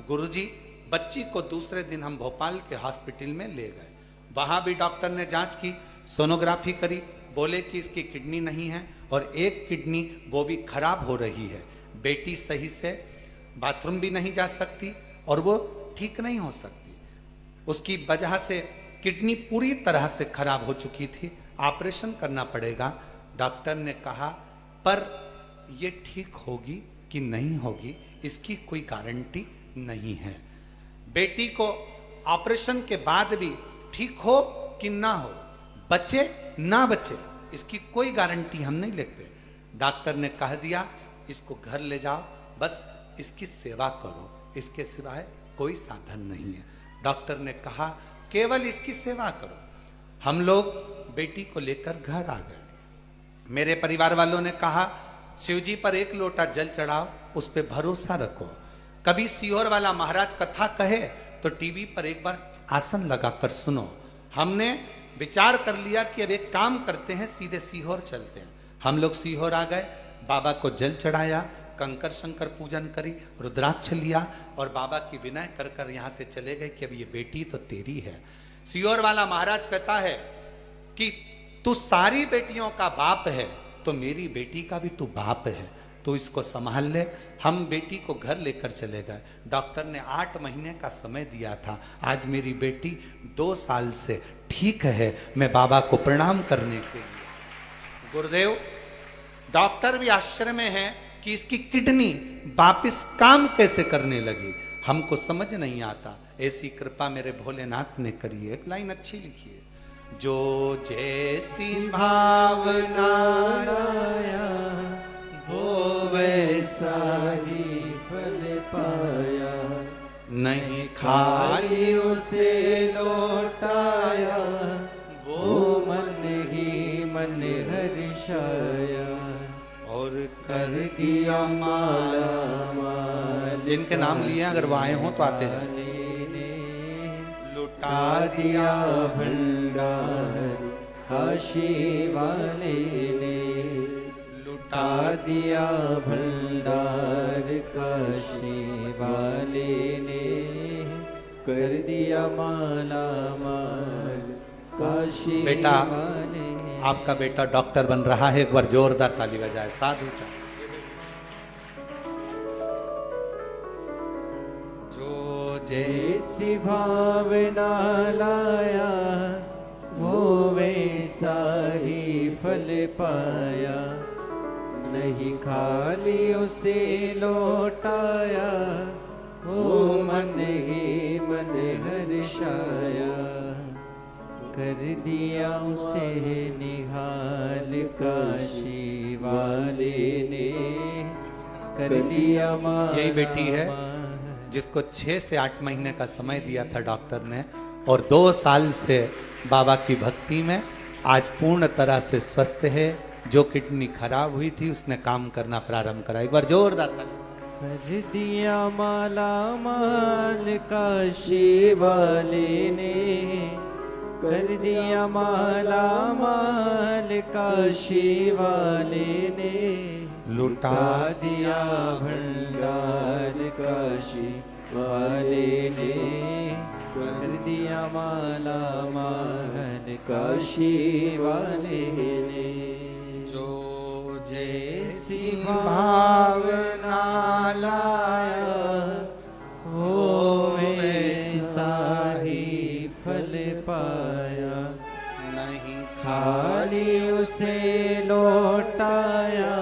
गुरुजी, बच्ची को दूसरे दिन हम भोपाल के हॉस्पिटल में ले गए। वहाँ भी डॉक्टर ने जांच की, सोनोग्राफी करी, बोले कि इसकी किडनी नहीं है और एक किडनी वो भी खराब हो रही है। बेटी सही से बाथरूम भी नहीं जा सकती और वो ठीक नहीं हो सकती। उसकी वजह से किडनी पूरी तरह से खराब हो चुकी थी, ऑपरेशन करना पड़ेगा। डॉक्टर ने कहा पर ये ठीक होगी कि नहीं होगी इसकी कोई गारंटी नहीं है। बेटी को ऑपरेशन के बाद भी ठीक हो कि ना हो, बचे ना बचे, इसकी कोई गारंटी हम नहीं लेते। डॉक्टर ने कह दिया इसको घर ले जाओ, बस इसकी सेवा करो, इसके सिवाय कोई साधन नहीं है। डॉक्टर ने कहा केवल इसकी सेवा करो। हम लोग बेटी को लेकर घर आ गए। मेरे परिवार वालों ने कहा शिवजी पर एक लोटा जल चढ़ाओ, उस पर भरोसा रखो। कभी सीहोर वाला महाराज कथा कहे तो टीवी पर एक बार आसन लगाकर सुनो। हमने विचार कर लिया कि अब एक काम करते हैं, सीधे सीहोर चलते हैं। हम लोग सीहोर आ गए, बाबा को जल चढ़ाया, कंकर शंकर पूजन करी, रुद्राक्ष लिया और बाबा की विनय कर कर यहाँ से चले गए कि अब ये बेटी तो तेरी है। सीहोर वाला महाराज कहता है कि तू सारी बेटियों का बाप है तो मेरी बेटी का भी तू बाप है, तो इसको संभाल ले। हम बेटी को घर लेकर चले गए। डॉक्टर ने 8 महीने का समय दिया था। आज मेरी बेटी 2 साल से ठीक है। मैं बाबा को प्रणाम करने के लिए। गुरुदेव, डॉक्टर भी आश्चर्य में है कि इसकी किडनी वापिस काम कैसे करने लगी, हमको समझ नहीं आता। ऐसी कृपा मेरे भोलेनाथ ने करी है। एक लाइन अच्छी लिखी है, जो जैसी भावना लाया वो वैसा ही फल पाया, नहीं खाली उसे लौटाया वो मन ही मन हर्षाया और कर दिया माला माल। जिनके नाम लिए अगर वो आए हों तो आते हैं। लुटा दिया भंडार काशी वाले ने, लुटा दिया भंडार काशी वाले ने, कर दिया माला माल काशी बेटा, वाले। आपका बेटा डॉक्टर बन रहा है, एक बार जोरदार ताली बजाए। साधु का जो जैसी भावना लाया वो वैसा ही फल पाया, नहीं खाली उसे लौटाया वो मन ही मन हर्षाया, कर दिया उसे निहाल काशी वाले ने, कर दिया यही बेटी है जिसको 6 से 8 महीने का समय दिया था डॉक्टर ने और 2 साल से बाबा की भक्ति में आज पूर्ण तरह से स्वस्थ है। जो किडनी खराब हुई थी उसने काम करना प्रारंभ करा। एक बार जोरदार ताली। कर दिया माला माल काशी वाले ने, कर दिया माला माल काशी वाले ने, लुटा दिया भंडार काशी वाले ने, कर दिया माला माल काशी वाले ने। जो जैसी भावना लाया वो वैसा ही फल पाया, नहीं खाली उसे लौटाया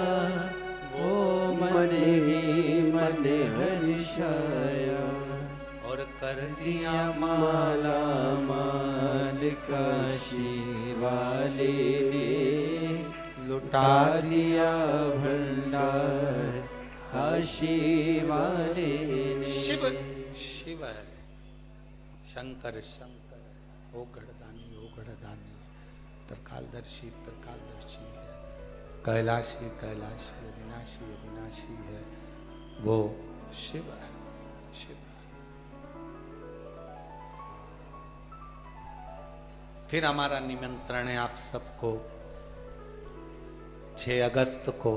वो मन ही मन हर्षाया, और कर दिया माला माल काशी वाले ने, लुटा दिया भंडार काशी वाले ने। शिव शिव है, शंकर शंकर है, ओ गढ़दानी त्रिकालदर्शी त्रिकालदर्शी है, कैलाशी कैलाशी, अविनाशी अविनाशी है, वो शिव है शिव है। फिर हमारा निमंत्रण है आप सबको 6 अगस्त को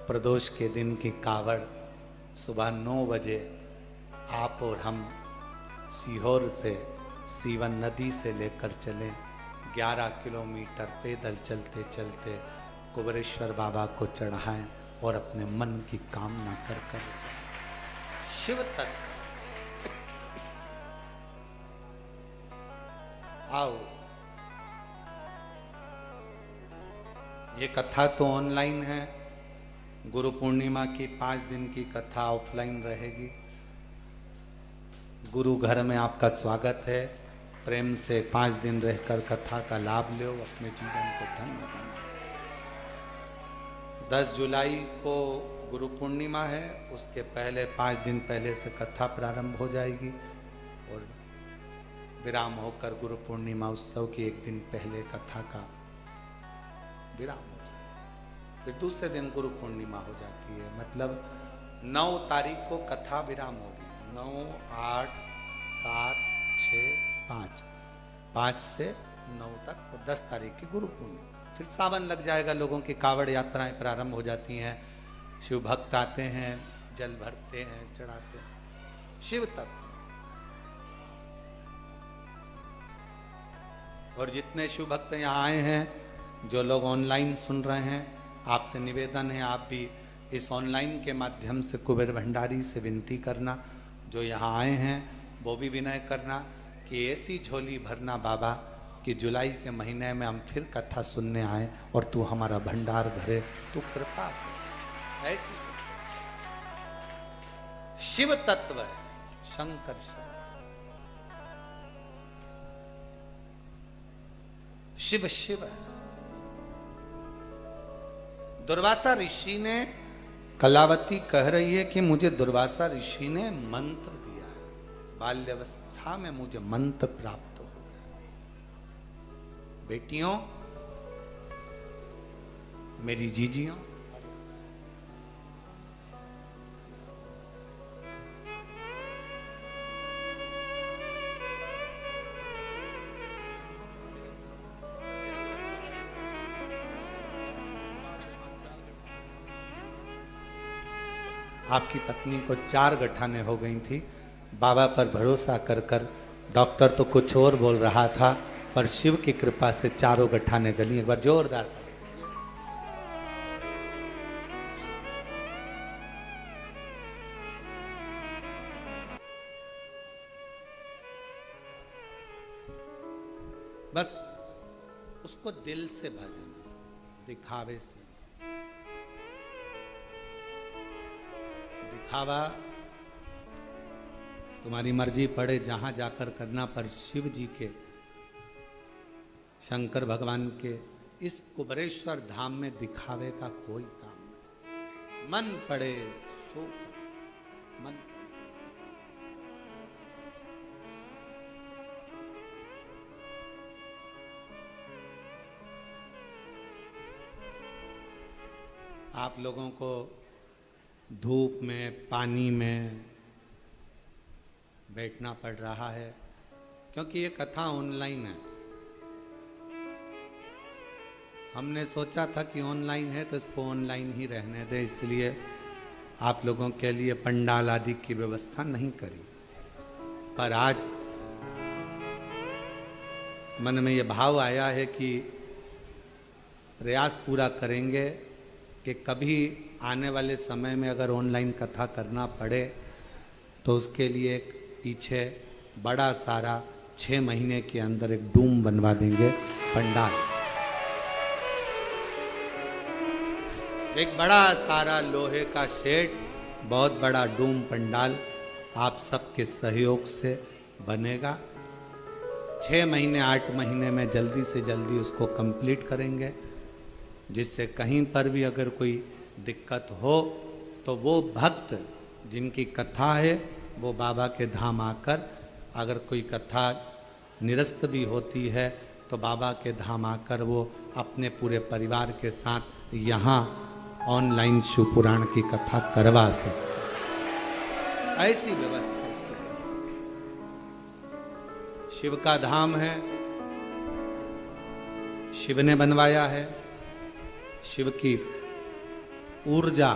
प्रदोष के दिन की कावड़ सुबह 9 बजे आप और हम सीहोर से सीवन नदी से लेकर चलें। 11 किलोमीटर पैदल चलते चलते कुबेरेश्वर बाबा को चढ़ाएं और अपने मन की कामना कर कर शिव तत्व। आओ, ये कथा तो ऑनलाइन है, गुरु पूर्णिमा की 5 दिन की कथा ऑफलाइन रहेगी। गुरु घर में आपका स्वागत है, प्रेम से 5 दिन रहकर कथा का लाभ लो, अपने जीवन को धन्य बनाओ। 10 जुलाई को गुरु पूर्णिमा है, उसके पहले 5 दिन पहले से कथा प्रारंभ हो जाएगी और विराम होकर गुरु पूर्णिमा उत्सव की 1 दिन पहले कथा का विराम हो जाए, फिर दूसरे दिन गुरु पूर्णिमा हो जाती है। मतलब 9 तारीख को कथा विराम होगी, 9, 8, 7, 6, 5 से 9 तक, और 10 तारीख की गुरु पूर्णिमा। फिर सावन लग जाएगा, लोगों की कावड़ यात्राएं प्रारंभ हो जाती हैं, शिव भक्त आते हैं, जल भरते हैं, चढ़ाते हैं। शिव तत्व। और जितने शिव भक्त यहाँ आए हैं, जो लोग ऑनलाइन सुन रहे हैं, आपसे निवेदन है आप भी इस ऑनलाइन के माध्यम से कुबेर भंडारी से विनती करना, जो यहाँ आए हैं वो भी विनय करना कि ऐसी झोली भरना बाबा कि जुलाई के महीने में हम फिर कथा सुनने आए और तू हमारा भंडार भरे, तू कृपा कर। ऐसी शिव तत्व है, शंकर शिव शिव है। दुर्वासा ऋषि ने, कलावती कह रही है कि मुझे दुर्वासा ऋषि ने मंत्र दिया है, बाल्यावस्था में मुझे मंत्र प्राप्त हो गया। बेटियों, मेरी जीजियों, आपकी पत्नी को 4 गठाने हो गई थी। बाबा पर भरोसा कर कर डॉक्टर तो कुछ और बोल रहा था, पर शिव की कृपा से 4 गठाने गली। एक बार जोरदार। बस उसको दिल से भजना, दिखावे से। दिखावा तुम्हारी मर्जी पड़े जहां जाकर करना, पर शिव जी के, शंकर भगवान के इस कुबेरेश्वर धाम में दिखावे का कोई काम नहीं। मन पड़े सो मन। आप लोगों को धूप में, पानी में बैठना पड़ रहा है, क्योंकि ये कथा ऑनलाइन है। हमने सोचा था कि ऑनलाइन है तो इसको ऑनलाइन ही रहने दे, इसलिए आप लोगों के लिए पंडाल आदि की व्यवस्था नहीं करी। पर आज मन में ये भाव आया है कि प्रयास पूरा करेंगे कि कभी आने वाले समय में अगर ऑनलाइन कथा करना पड़े तो उसके लिए एक पीछे बड़ा सारा 6 महीने के अंदर एक डूम बनवा देंगे, पंडाल। एक बड़ा सारा लोहे का शेड, बहुत बड़ा डूम पंडाल आप सबके सहयोग से बनेगा। 6 महीने 8 महीने में जल्दी से जल्दी उसको कंप्लीट करेंगे, जिससे कहीं पर भी अगर कोई दिक्कत हो तो वो भक्त जिनकी कथा है वो बाबा के धाम आकर, अगर कोई कथा निरस्त भी होती है तो बाबा के धाम आकर वो अपने पूरे परिवार के साथ यहाँ ऑनलाइन शिव पुराण की कथा करवा सकते। ऐसी व्यवस्था इसको। शिव का धाम है, शिव ने बनवाया है, शिव की ऊर्जा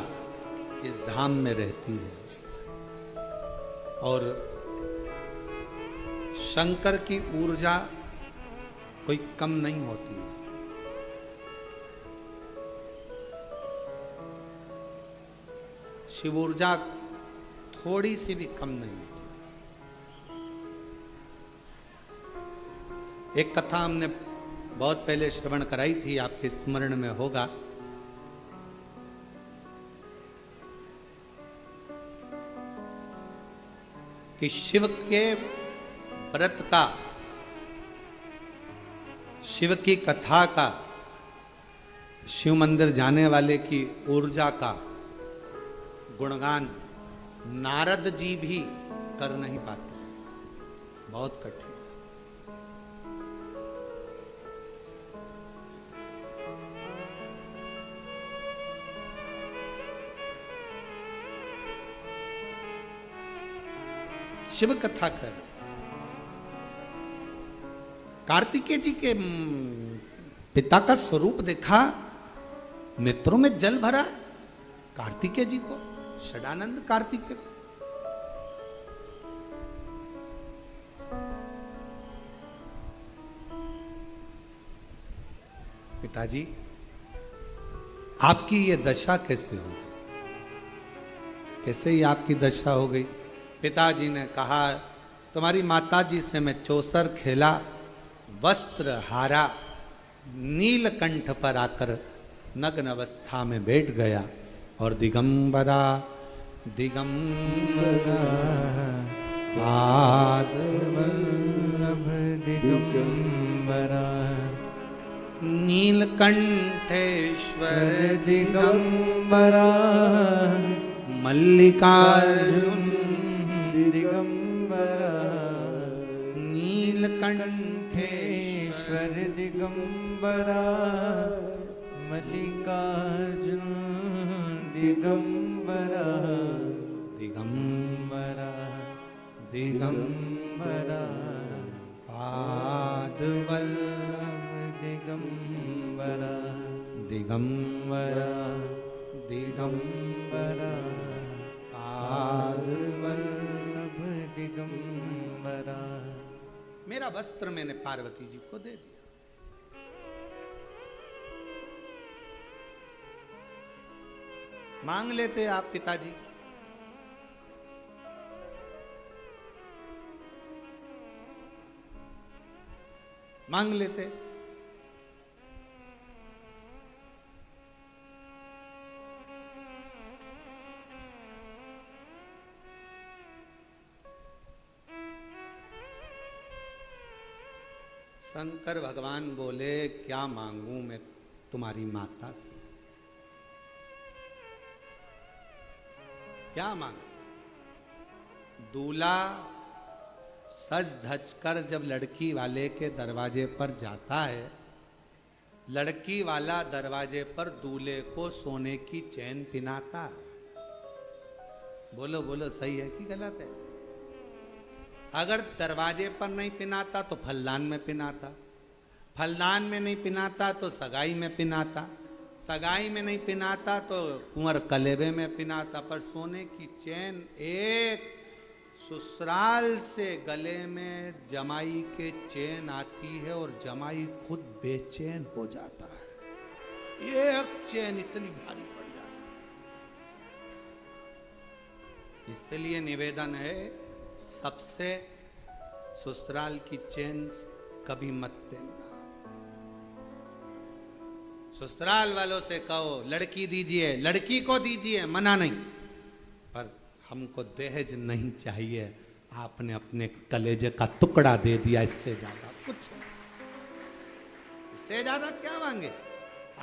इस धाम में रहती है और शंकर की ऊर्जा कोई कम नहीं होती है। शिव ऊर्जा थोड़ी सी भी कम नहीं होती। एक कथा हमने बहुत पहले श्रवण कराई थी, आपके स्मरण में होगा। कि शिव के व्रत का, शिव की कथा का, शिव मंदिर जाने वाले की ऊर्जा का गुणगान नारद जी भी कर नहीं पाते, बहुत कठिन। शिव कथा कर कार्तिकेय जी के पिता का स्वरूप देखा, नेत्रों में जल भरा। कार्तिकेय जी को, षडानंद कार्तिकेय को। पिताजी आपकी ये दशा कैसे हो गई? कैसे ही आपकी दशा हो गई? पिताजी ने कहा, तुम्हारी माताजी से मैं चौसर खेला, वस्त्र हारा, नीलकंठ पर आकर नग्न अवस्था में बैठ गया और दिगंबरा दिगंबरा पाद वल्लभ दिगंबरा नीलकंठेश्वर दिगंबरा मल्लिकार्जुन दिगंबरा नीलकंठेश्वर दिगंबरा मल्लिकार्जुन दिगंबरा दिगंबरा दिगंबरा पादवल्लभ दिगंबरा दिगंबरा दिगंबरा पादवल्लभ दिगंबरा। मेरा वस्त्र मैंने पार्वती जी को दे दिया। मांग लेते आप पिताजी। मांग लेते। शंकर भगवान बोले, क्या मांगू मैं तुम्हारी माता से? क्या मांग? दूल्हा सज धज कर जब लड़की वाले के दरवाजे पर जाता है, लड़की वाला दरवाजे पर दूल्हे को सोने की चैन पिनाता है। बोलो बोलो, सही है कि गलत है? अगर दरवाजे पर नहीं पिनाता तो फलदान में पिनाता, फलदान में नहीं पिनाता तो सगाई में पिनाता, सगाई में नहीं पिनाता तो कुंवर कलेबे में पिनाता। पर सोने की चैन एक ससुराल से गले में जमाई के चैन आती है और जमाई खुद बेचैन हो जाता है। एक चैन इतनी भारी पड़ जाती है। इसलिए निवेदन है सबसे, ससुराल की चैन कभी मत देना। ससुराल वालों से कहो लड़की दीजिए, लड़की को दीजिए, मना नहीं, पर हमको दहेज नहीं चाहिए। आपने अपने कलेजे का टुकड़ा दे दिया, इससे ज्यादा कुछ नहीं। इससे ज्यादा क्या मांगे?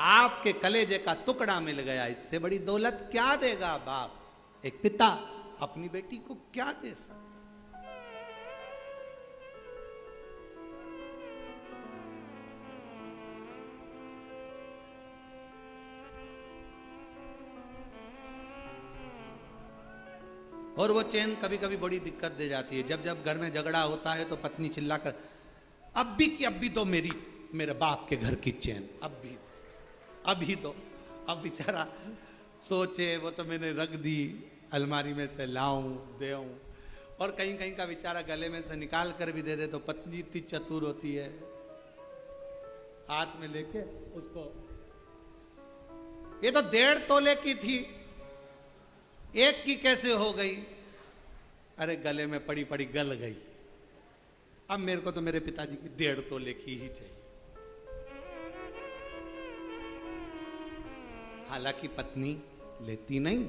आपके कलेजे का टुकड़ा मिल गया, इससे बड़ी दौलत क्या देगा बाप? एक पिता अपनी बेटी को क्या दे सकता? और वो चैन कभी कभी बड़ी दिक्कत दे जाती है। जब जब घर में झगड़ा होता है तो पत्नी चिल्लाकर, अब भी कि अब भी तो मेरे बाप के घर की चैन, अभी तो, अब बेचारा सोचे, वो तो मैंने रख दी अलमारी में से, लाऊं देऊं। और कहीं कहीं का बेचारा गले में से निकाल कर भी दे दे तो पत्नी इतनी चतुर होती है, हाथ में लेके उसको, ये तो 1.5 तोले की थी, एक की कैसे हो गई? अरे गले में पड़ी पड़ी गल गई, अब मेरे को तो मेरे पिताजी की 1.5 तोले की ही चाहिए। हालांकि पत्नी लेती नहीं,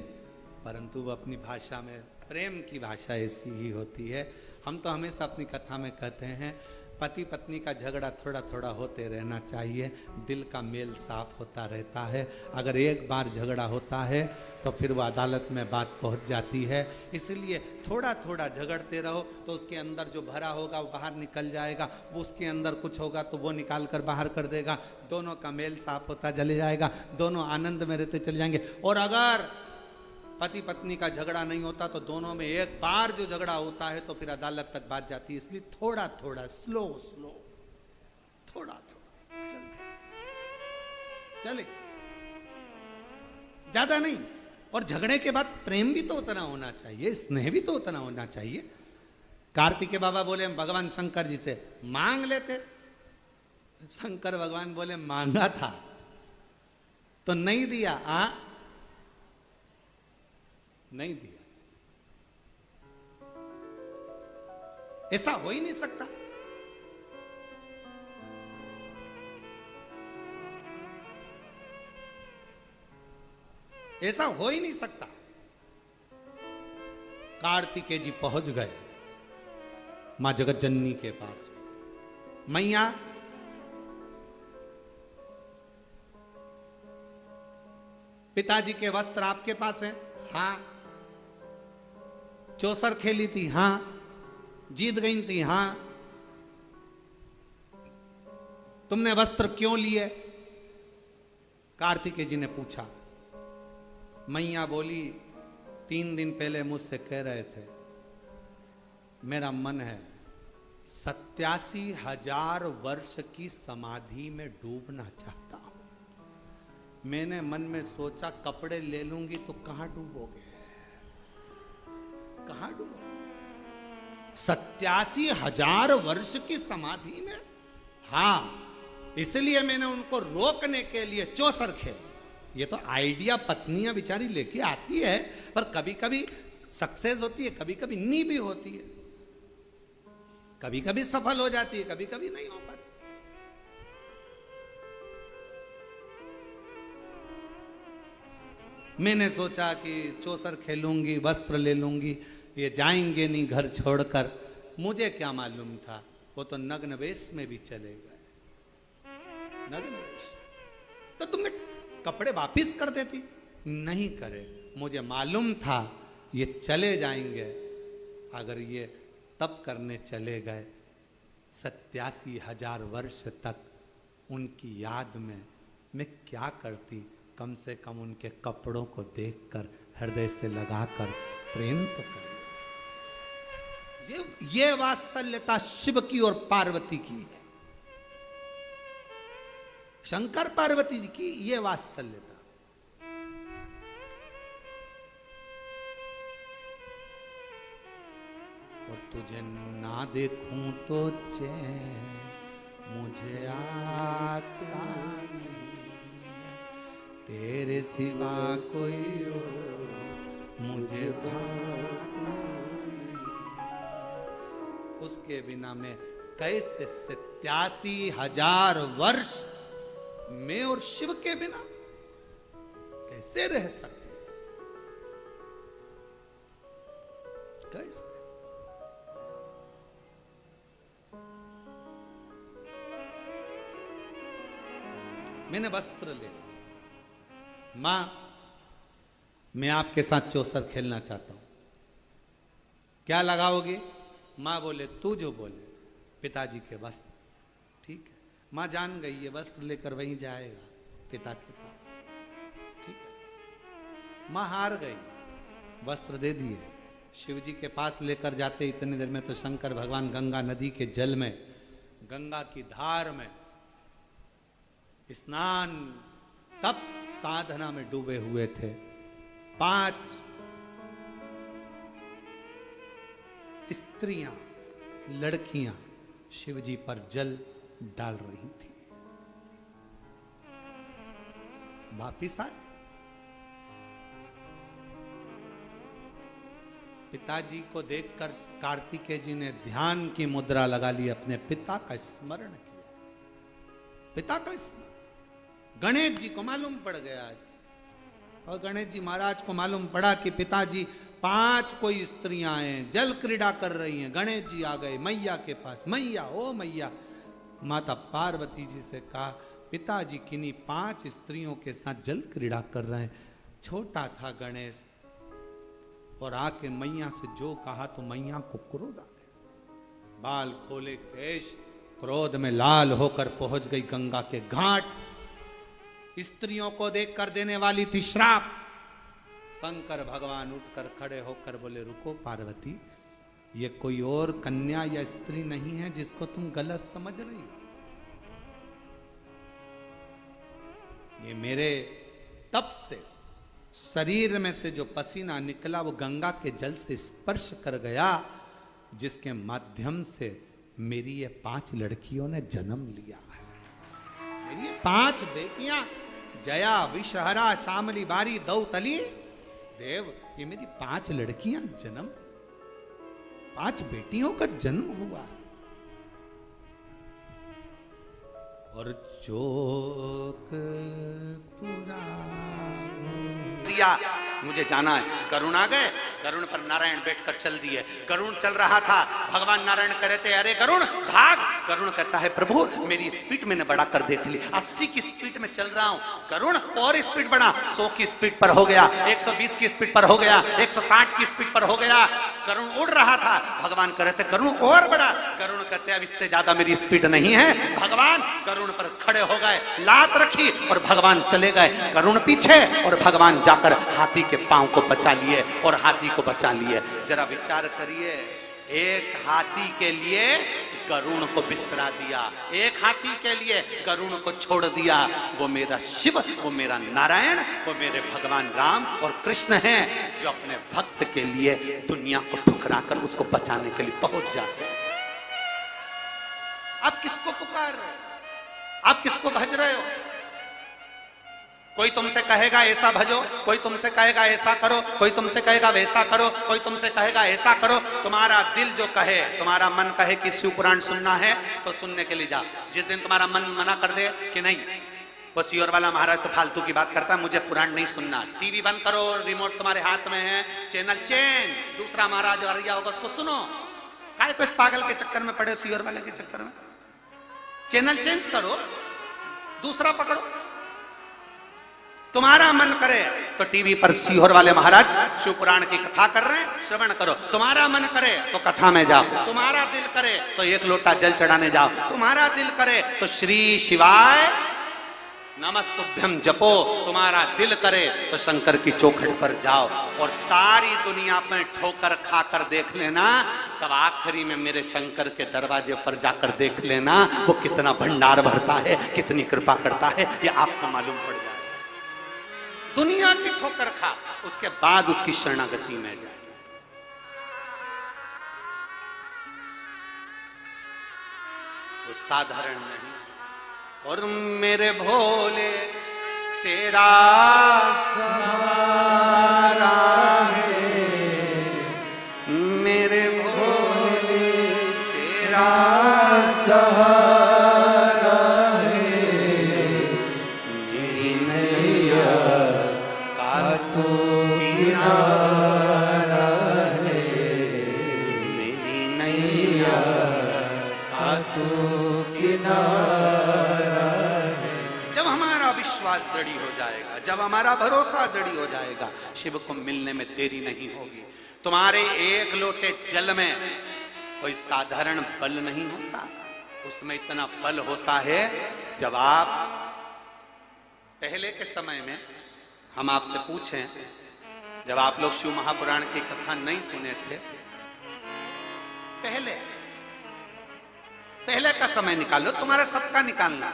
परंतु वो अपनी भाषा में, प्रेम की भाषा ऐसी ही होती है। हम तो हमेशा अपनी कथा में कहते हैं पति पत्नी का झगड़ा थोड़ा थोड़ा होते रहना चाहिए, दिल का मेल साफ होता रहता है। अगर एक बार झगड़ा होता है तो फिर वो अदालत में बात पहुंच जाती है। इसलिए थोड़ा थोड़ा झगड़ते रहो तो उसके अंदर जो भरा होगा वो बाहर निकल जाएगा, वो उसके अंदर कुछ होगा तो वो निकाल कर बाहर कर देगा, दोनों का मेल साफ होता चले जाएगा, दोनों आनंद में रहते चले जाएंगे। और अगर पति पत्नी का झगड़ा नहीं होता तो दोनों में एक बार जो झगड़ा होता है तो फिर अदालत तक बात जाती है। इसलिए थोड़ा थोड़ा, स्लो स्लो, थोड़ा थोड़ा चले, ज्यादा नहीं। और झगड़े के बाद प्रेम भी तो उतना होना चाहिए, स्नेह भी तो उतना होना चाहिए। कार्तिकेय बाबा बोले हम भगवान शंकर जी से मांग लेते, शंकर भगवान बोले मांगा था तो नहीं दिया, नहीं दिया। ऐसा हो ही नहीं सकता। ऐसा हो ही नहीं सकता। कार्तिकेय जी पहुंच गए मां जगत जननी के पास। मैया पिताजी के वस्त्र आपके पास हैं? हाँ। चौसर खेली थी? हाँ। जीत गई थी? हाँ। तुमने वस्त्र क्यों लिए? कार्तिकेय जी ने पूछा। मैया बोली 3 दिन पहले मुझसे कह रहे थे मेरा मन है 87,000 वर्ष की समाधि में डूबना चाहता हूं। मैंने मन में सोचा कपड़े ले लूंगी तो कहां डूबोगे, कहां डूबोगे? 87,000 वर्ष की समाधि में? हाँ, इसलिए मैंने उनको रोकने के लिए चौसर खेला। ये तो आइडिया पत्नियां बेचारी लेके आती है, पर कभी कभी सक्सेस होती है, कभी कभी नहीं भी होती है, कभी कभी सफल हो जाती है, कभी कभी नहीं हो पाती। मैंने सोचा कि चौसर खेलूंगी, वस्त्र ले लूंगी, ये जाएंगे नहीं घर छोड़कर। मुझे क्या मालूम था वो तो नग्न वेश में भी चले गए। नग्न वेश तो तुमने कपड़े वापिस कर देती? नहीं करे। मुझे मालूम था ये चले जाएंगे। अगर ये तप करने चले गए 87,000 वर्ष तक, उनकी याद में मैं क्या करती? कम से कम उनके कपड़ों को देखकर, हृदय से लगाकर प्रेम तो कर। ये वात्सल्यता शिव की और पार्वती की है। शंकर पार्वती जी की ये वात्सल्यता। और तुझे ना देखूं तो चैन मुझे आता नहीं, तेरे सिवा कोई और मुझे भाता नहीं। उसके बिना मैं कैसे 87,000 वर्ष मैं और शिव के बिना कैसे रह सकते, कैसे? मैंने वस्त्र ले, मां मैं आपके साथ चौसर खेलना चाहता हूं, क्या लगाओगे? मां बोले तू जो बोले, पिताजी के वस्त्र। ठीक है, मां जान गई ये वस्त्र लेकर वहीं जाएगा पिता के पास। ठीक है, मां हार गई, वस्त्र दे दिए, शिव जी के पास लेकर जाते इतनी देर में तो शंकर भगवान गंगा नदी के जल में, गंगा की धार में स्नान तप साधना में डूबे हुए थे। 5 स्त्रियां लड़कियां शिव जी पर जल डाल रही थी। वापिस आए, पिताजी को देखकर कार्तिकेय जी ने ध्यान की मुद्रा लगा ली, अपने पिता का स्मरण किया। पिता का गणेश जी को मालूम पड़ गया, और गणेश जी महाराज को मालूम पड़ा कि पिताजी 5 कोई स्त्रियां हैं जल क्रीड़ा कर रही हैं। गणेश जी आ गए मैया के पास, मैया ओ मैया। माता पार्वती जी से कहा पिताजी किन्हीं 5 स्त्रियों के साथ जल क्रीड़ा कर रहे हैं। छोटा था गणेश, और आके मैया से जो कहा तो मैया को क्रोध आ गया। बाल खोले केश, क्रोध में लाल होकर पहुंच गई गंगा के घाट। स्त्रियों को देखकर देने वाली थी श्राप। शंकर भगवान उठकर खड़े होकर बोले रुको पार्वती, ये कोई और कन्या या स्त्री नहीं है जिसको तुम गलत समझ रही हो। ये मेरे तप से शरीर में से जो पसीना निकला वो गंगा के जल से स्पर्श कर गया, जिसके माध्यम से मेरी ये 5 लड़कियों ने जन्म लिया है। मेरी ये 5 बेटियां जया, विषहरा, श्यामली, बारी, दौतली, देव, ये मेरी 5 लड़कियां जन्म, 5 बेटियों का जन्म हुआ है। और चोक पूरा दिया, मुझे जाना है। गरुण आ गए, गरुण पर नारायण बैठकर चल दिए। गरुण चल रहा था, भगवान नारायण कह रहे थे अरे गरुण भाग। गरुण कहता है प्रभु मेरी स्पीड मैंने बढ़ा कर देख ली, 80 की स्पीड में चल रहा हूं। गरुण और स्पीड बढ़ा, 100 की स्पीड पर हो गया, 120 की स्पीड पर हो गया, 160 की स्पीड पर हो गया। गरुण उड़ रहा था, भगवान कह रहे थे गरुण और बढ़ा। गरुण कहते अब इससे ज्यादा मेरी स्पीड नहीं है। भगवान गरुण पर खड़े हो गए, लात रखी और भगवान चले गए। गरुण पीछे और भगवान जाकर हाथी के पांव को बचा लिए और हाथी को बचा लिए। जरा विचार करिए, एक हाथी के लिए गरुण को बिसरा दिया, एक हाथी के लिए गरुण को छोड़ दिया। वो मेरा शिव, वो मेरा नारायण, वो मेरे भगवान राम और कृष्ण हैं, जो अपने भक्त के लिए दुनिया को ठुकराकर उसको बचाने के लिए पहुंच जाते हैं। आप किसको पुकार रहे हो? आप किसको भज रहे हो? कोई तुमसे कहेगा ऐसा भजो, कोई तुमसे कहेगा ऐसा करो, कोई तुमसे कहेगा वैसा करो, कोई तुमसे कहेगा ऐसा करो। तुम्हारा दिल जो कहे, तुम्हारा मन कहे कि शिव पुराण सुनना है तो सुनने के लिए जाओ। जिस दिन तुम्हारा मन मना कर दे कि नहीं वो सियोर वाला महाराज तो फालतू की बात करता है, मुझे पुराण नहीं सुनना, टीवी बंद करो, रिमोट तुम्हारे हाथ में है, चैनल चेंज, दूसरा महाराज आ गया होगा उसको सुनो। काहे को इस पागल के चक्कर में पड़े, सियोर वाले के चक्कर में? चैनल चेंज करो, दूसरा पकड़ो। तुम्हारा मन करे तो टीवी पर सीहोर वाले महाराज शिव पुराण की कथा कर रहे हैं, श्रवण करो। तुम्हारा मन करे तो कथा में जाओ, तुम्हारा दिल करे तो 1 लोटा जल चढ़ाने जाओ, तुम्हारा दिल करे तो श्री शिवाय नमस्तुभ्यम जपो, तुम्हारा दिल करे तो शंकर की चौखट पर जाओ और सारी दुनिया में ठोकर खाकर देख लेना, तब आखिरी में मेरे शंकर के दरवाजे पर जाकर देख लेना वो कितना भंडार भरता है, कितनी कृपा करता है, ये आपको मालूम पड़ जाए। दुनिया की ठोकर खा, उसके बाद उसकी शरणागति में जाए। वो साधारण नहीं। और मेरे भोले तेरा सहारा है, मेरे भोले तेरा सहारा है, मेरी नैया का तू किनारा है, मेरी नैया का तू किनारा। विश्वास दृढ़ी हो जाएगा, जब हमारा भरोसा दृढ़ी हो जाएगा, शिव को मिलने में देरी नहीं होगी। तुम्हारे एक लोटे जल में कोई साधारण बल नहीं होता, उसमें इतना बल होता है। जब आप पहले के समय में हम आपसे पूछें, जब आप लोग शिव महापुराण की कथा नहीं सुने थे, पहले का समय निकालो, तुम्हारा सबका निकालना।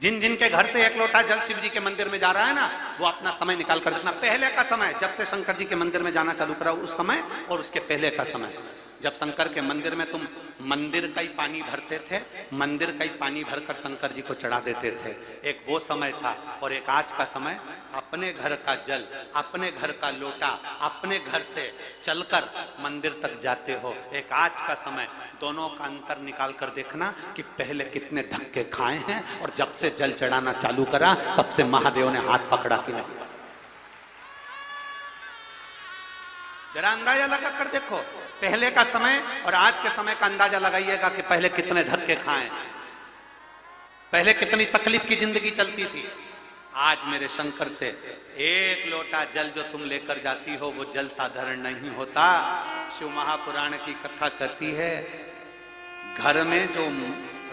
जिन जिन के घर से एक लोटा जल शिव जी के मंदिर में जा रहा है ना, वो अपना समय निकाल कर देखना। पहले का समय, जब से शंकर जी के मंदिर में जाना चालू करा उस समय, और उसके पहले का समय, जब शंकर के मंदिर में तुम मंदिर का ही पानी भरते थे, मंदिर का ही पानी भरकर शंकर जी को चढ़ा देते थे, एक वो समय था। और एक आज का समय, अपने घर का जल, अपने घर का लोटा, अपने घर से चलकर मंदिर तक जाते हो, एक आज का समय। दोनों का अंतर निकाल कर देखना कि पहले कितने धक्के खाए हैं, और जब से जल चढ़ाना चालू करा तब से महादेव ने हाथ पकड़ा कि नहीं। जरा अंदाजा लगा कर देखो, पहले का समय और आज के समय का अंदाजा लगाइएगा कि पहले कितने धक्के खाए, पहले कितनी तकलीफ की जिंदगी चलती थी। आज मेरे शंकर से एक लोटा जल जो तुम लेकर जाती हो, वो जल साधारण नहीं होता। शिव महापुराण की कथा कहती है, घर में जो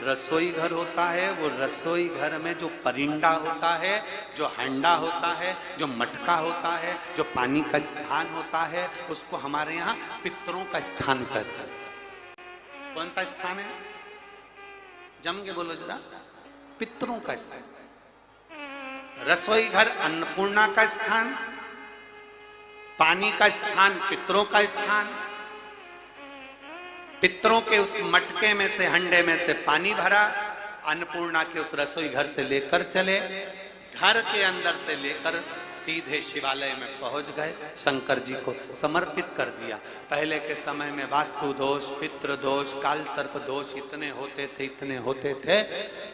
रसोई घर होता है, वो रसोई घर में जो परिंदा होता है, जो हंडा होता है, जो मटका होता है, जो पानी का स्थान होता है, उसको हमारे यहाँ पितरों का स्थान कहते हैं। कौन सा स्थान है? जम के बोलो जरा। पितरों का स्थान। रसोई घर अन्नपूर्णा का स्थान, पानी का स्थान पितरों का स्थान। पितरों के उस मटके में से, हंडे में से पानी भरा, अन्नपूर्णा के उस रसोई घर से लेकर चले, घर के अंदर से लेकर सीधे शिवालय में पहुंच गए, शंकर जी को समर्पित कर दिया। पहले के समय में वास्तु दोष, पितृ दोष, काल सर्प दोष इतने होते थे,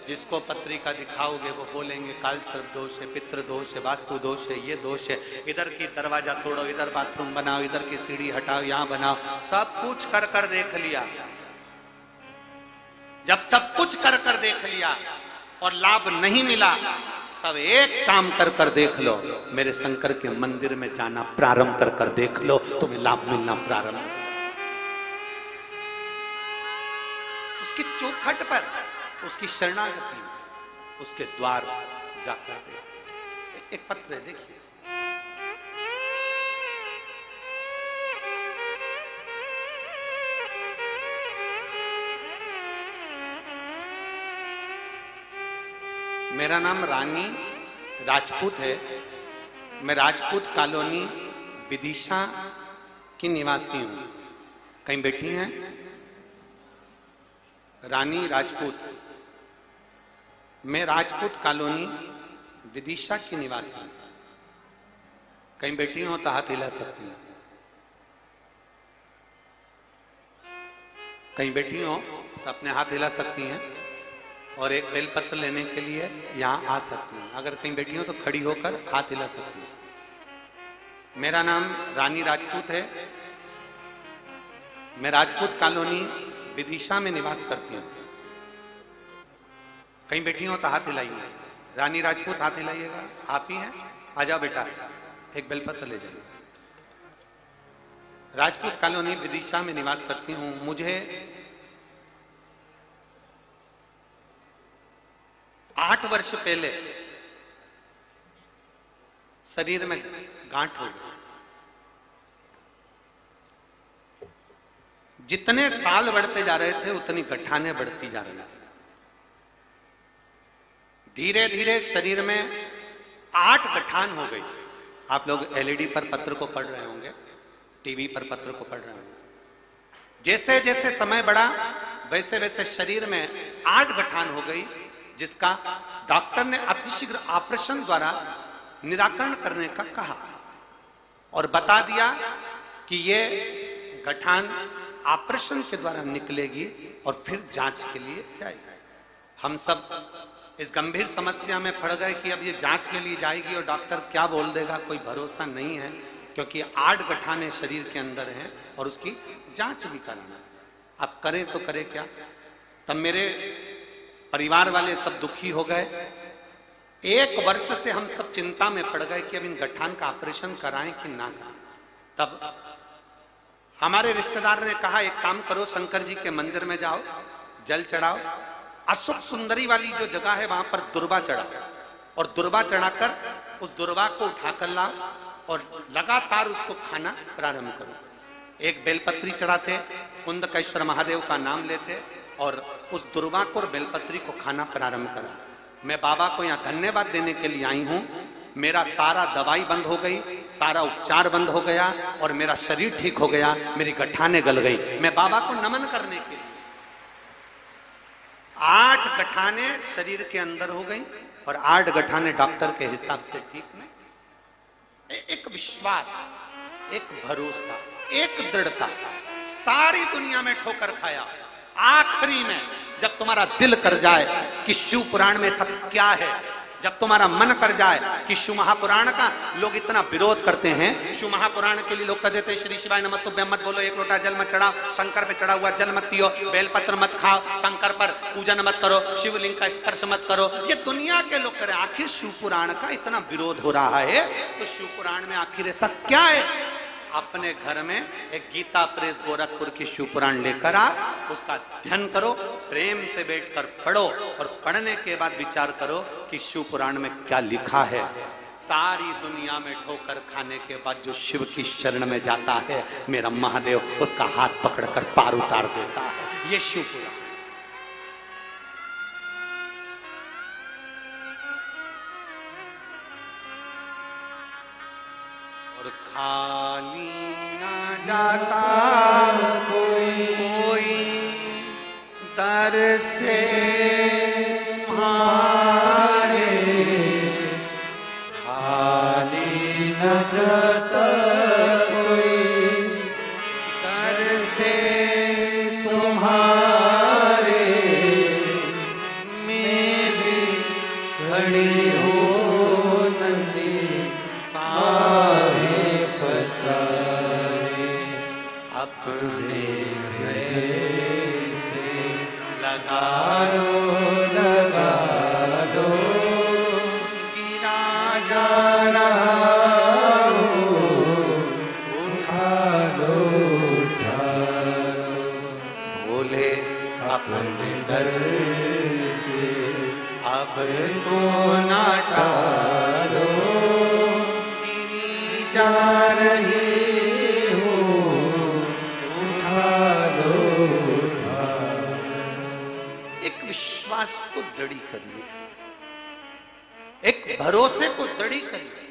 जिसको पत्रिका दिखाओगे वो बोलेंगे काल सर्प दोष है, पितृ दोष है, वास्तु दोष है, ये दोष है, इधर की दरवाजा तोड़ो, इधर बाथरूम बनाओ, इधर की सीढ़ी हटाओ, यहाँ बनाओ। सब कुछ कर कर देख लिया। जब सब कुछ कर कर देख लिया और लाभ नहीं मिला, तब एक काम कर कर देख लो, मेरे शंकर के मंदिर में जाना प्रारंभ कर कर देख लो, तुम्हें लाभ मिलना प्रारंभ। उसकी चौखट पर, उसकी शरणागति, उसके द्वार जाकर दे। एक पत्र है, देखिए। मेरा नाम रानी राजपूत है। मैं राजपूत कॉलोनी विदिशा की निवासी हूँ। कहीं बैठी हैं? रानी राजपूत। मैं राजपूत कॉलोनी विदिशा की निवासी हूँ। कहीं बैठी हो तो हाथ हिला सकती हैं। कहीं बैठी हो तो अपने हाथ हिला सकती हैं और एक बेलपत्र लेने के लिए यहाँ आ सकती हैं। अगर कहीं बैठी हो तो खड़ी होकर हाथ हिला सकती हैं। मेरा नाम रानी राजपूत है। मैं राजपूत कॉलोनी विदिशा में निवास करती हूँ। कहीं बैठी हो तो हाथ हिलाइए। रानी राजपूत, हाथ हिलाइएगा। आप ही हैं? आ जाओ बेटा, एक बेलपत्र ले जाइए। राजपूत कॉलोनी विदिशा में निवास करती हूँ। मुझे 8 वर्ष पहले शरीर में गांठ हो गई। जितने साल बढ़ते जा रहे थे उतनी गठाने बढ़ती जा रही थी। धीरे धीरे शरीर में 8 गठान हो गई। आप लोग एलईडी पर पत्र को पढ़ रहे होंगे, टीवी पर पत्र को पढ़ रहे होंगे। जैसे जैसे समय बढ़ा वैसे वैसे शरीर में 8 गठान हो गई, जिसका डॉक्टर ने अतिशीघ्र ऑपरेशन द्वारा निराकरण करने का कहा और बता दिया कि ये गठान ऑपरेशन के द्वारा निकलेगी और फिर जांच के लिए जाएगी। हम सब इस गंभीर समस्या में पड़ गए कि अब ये जांच के लिए जाएगी और डॉक्टर क्या बोल देगा, कोई भरोसा नहीं है, क्योंकि 8 गठाने शरीर के अंदर हैं और उसकी जांच भी कराना। अब करें तो करें क्या। तब मेरे परिवार वाले सब दुखी हो गए। 1 वर्ष से हम सब चिंता में पड़ गए कि अब इन गठान का ऑपरेशन कराएं कि ना कराएं। तब हमारे रिश्तेदार ने कहा, एक काम करो, शंकर जी के मंदिर में जाओ, जल चढ़ाओ, अशोक सुंदरी वाली जो जगह है वहां पर दुर्वा चढ़ाओ और दुर्वा चढ़ाकर उस दुर्वा को उठाकर लाओ और लगातार उसको खाना प्रारंभ करो। एक बेलपत्री चढ़ाते, कुंदकेश्वर महादेव का नाम लेते और उस दुर्वा को और बेलपत्री को खाना प्रारंभ करा। मैं बाबा को यहाँ धन्यवाद देने के लिए आई हूँ। मेरा सारा दवाई बंद हो गई, सारा उपचार बंद हो गया और मेरा शरीर ठीक हो गया, मेरी गठाने गल गई। मैं बाबा को नमन करने के लिए 8 गठाने शरीर के अंदर हो गई और 8 गठाने डॉक्टर के हिसाब से ठीक नहीं। एक विश्वास, एक भरोसा, एक दृढ़ता। सारी दुनिया में ठोकर खाया, आखिरी में जब तुम्हारा दिल कर जाए कि शिव पुराण में सब क्या है, जब तुम्हारा मन कर जाए कि शिव महापुराण का लोग इतना विरोध करते हैं, शिव महापुराण के लिए लोग कह देते हैं श्री शिवाय नमस्तुभ्यं मत बोलो, 1 लोटा जल मत चढ़ाओ, शंकर पे चढ़ा हुआ जल मत पियो, बेलपत्र मत खाओ, शंकर पर पूजन मत करो, शिवलिंग का स्पर्श मत करो। ये दुनिया के लोग करें। आखिर शिव पुराण का इतना विरोध हो रहा है तो शिव पुराण में आखिर ऐसा क्या है। अपने घर में एक गीता प्रेस गोरखपुर की शिव पुराण लेकर आ, उसका अध्ययन करो, प्रेम से बैठकर पढ़ो और पढ़ने के बाद विचार करो कि शिव पुराण में क्या लिखा है। सारी दुनिया में ठोकर खाने के बाद जो शिव की शरण में जाता है, मेरा महादेव उसका हाथ पकड़कर पार उतार देता है। ये शिव पुराण। और खाली ना जाता कोई दर से हमारे, खाली न जाता कोई दर से तुम्हारे, मैं भी खड़ी हो नंदी पावे फसारे, अपने गले से लगा लगा दो, गिरा जा रहा हो, उठा लो उठा लो, भोले अपने दर से अब तो ना टालो, गिरी जा रही हो, उठा लो उठा लो। एक विश्वास को दृढ़ करिए, एक भरोसे को दृढ़ करिए।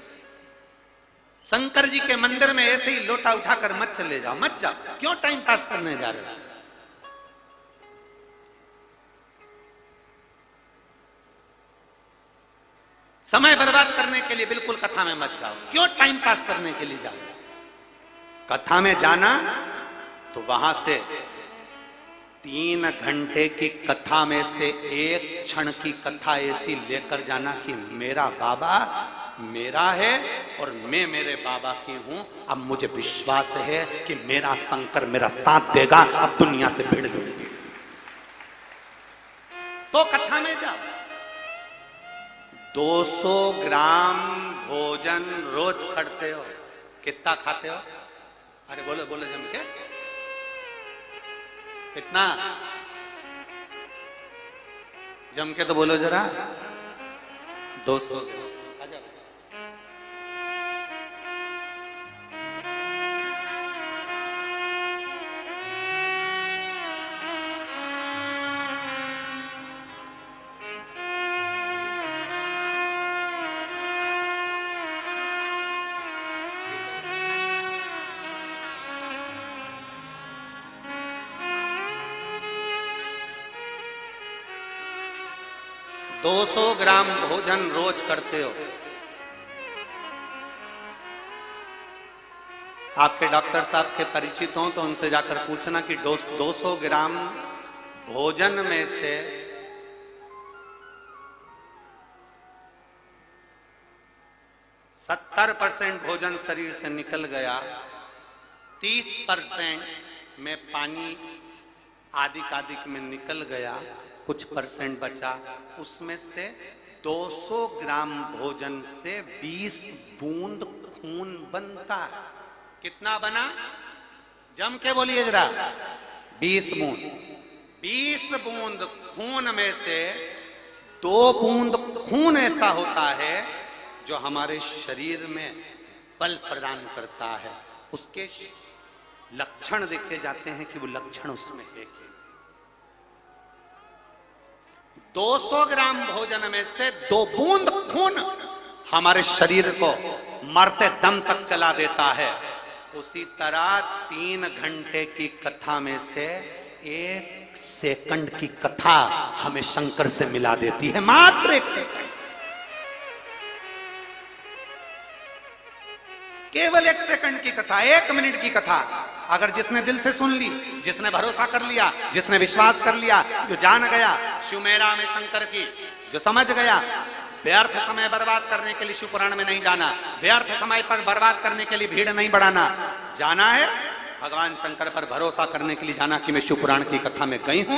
शंकर जी के मंदिर में ऐसे ही लोटा उठाकर मत चले जाओ, मत जाओ। क्यों टाइम पास करने जा रहे हो? समय बर्बाद करने के लिए बिल्कुल कथा में मत जाओ। क्यों टाइम पास करने के लिए जाओ? कथा में जाना तो वहां से 3 घंटे की कथा में से 1 क्षण की कथा ऐसी लेकर जाना कि मेरा बाबा मेरा है और मैं मेरे बाबा की हूं। अब मुझे विश्वास है कि मेरा शंकर मेरा साथ देगा, अब दुनिया से भिड़ लूंगी। तो कथा में जाओ। 200 ग्राम भोजन रोज करते हो, कितना खाते हो? अरे बोलो बोलो जम के, कितना? जम के तो बोलो जरा। 200 200 ग्राम भोजन रोज करते हो। आपके डॉक्टर साहब के परिचित हो तो उनसे जाकर पूछना कि 200 ग्राम भोजन में से 70% भोजन शरीर से निकल गया, 30% में पानी आदिक में निकल गया, कुछ परसेंट बचा, उसमें से 200 ग्राम भोजन से 20 बूंद खून बनता है। कितना बना? जम के बोलिए जरा। 20 बूंद। 20 बूंद खून में से 2 बूंद खून ऐसा होता है जो हमारे शरीर में बल प्रदान करता है। उसके लक्षण देखे जाते हैं कि वो लक्षण उसमें है कि 200 ग्राम भोजन में से 2 बूंद खून हमारे शरीर को मरते दम तक चला देता है। उसी तरह 3 घंटे की कथा में से 1 सेकंड की कथा हमें शंकर से मिला देती है। मात्र 1 सेकंड, केवल 1 सेकंड की कथा, 1 मिनट की कथा, अगर जिसने दिल से सुन ली, जिसने भरोसा कर लिया, जिसने विश्वास कर लिया, जो जान गया शिव मेरा में शंकर की, जो समझ गया, व्यर्थ समय बर्बाद करने के लिए शिव पुराण में नहीं जाना, व्यर्थ समय पर बर्बाद करने के लिए भीड़ नहीं बढ़ाना, जाना है भगवान शंकर पर भरोसा करने के लिए जाना कि मैं शिव पुराण की कथा में गई हूं।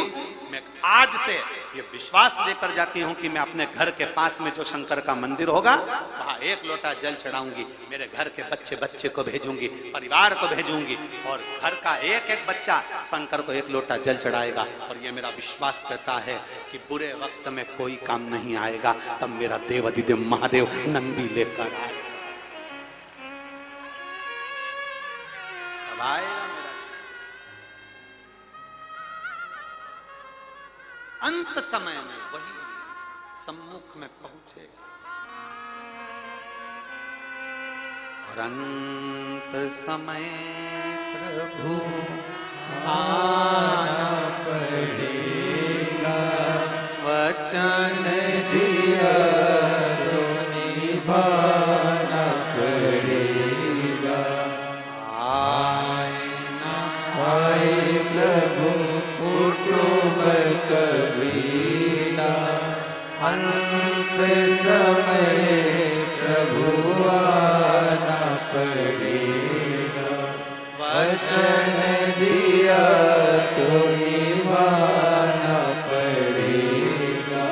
मैं आज से ये विश्वास लेकर जाती हूं कि मैं अपने घर के पास में जो शंकर का मंदिर होगा वहां 1 लोटा जल चढ़ाऊंगी, मेरे घर के बच्चे को भेजूंगी, परिवार को भेजूंगी, और घर का एक बच्चा शंकर को 1 लोटा जल चढ़ाएगा। और ये मेरा विश्वास कहता है कि बुरे वक्त में कोई काम नहीं आएगा, तब मेरा देव अधिदेव महादेव नंदी लेकर आएगा। आएगा मेरा अंत समय में वही सम्मुख में पहुंचेगा। और अंत समय प्रभु आना पड़ेगा, वचन दिया तो निभाना पड़ेगा। आए प्रभु कुटुंब कबीरा, अंत समय प्रभु आना पड़ेगा, वचन दिया तो निभाना पड़ेगा।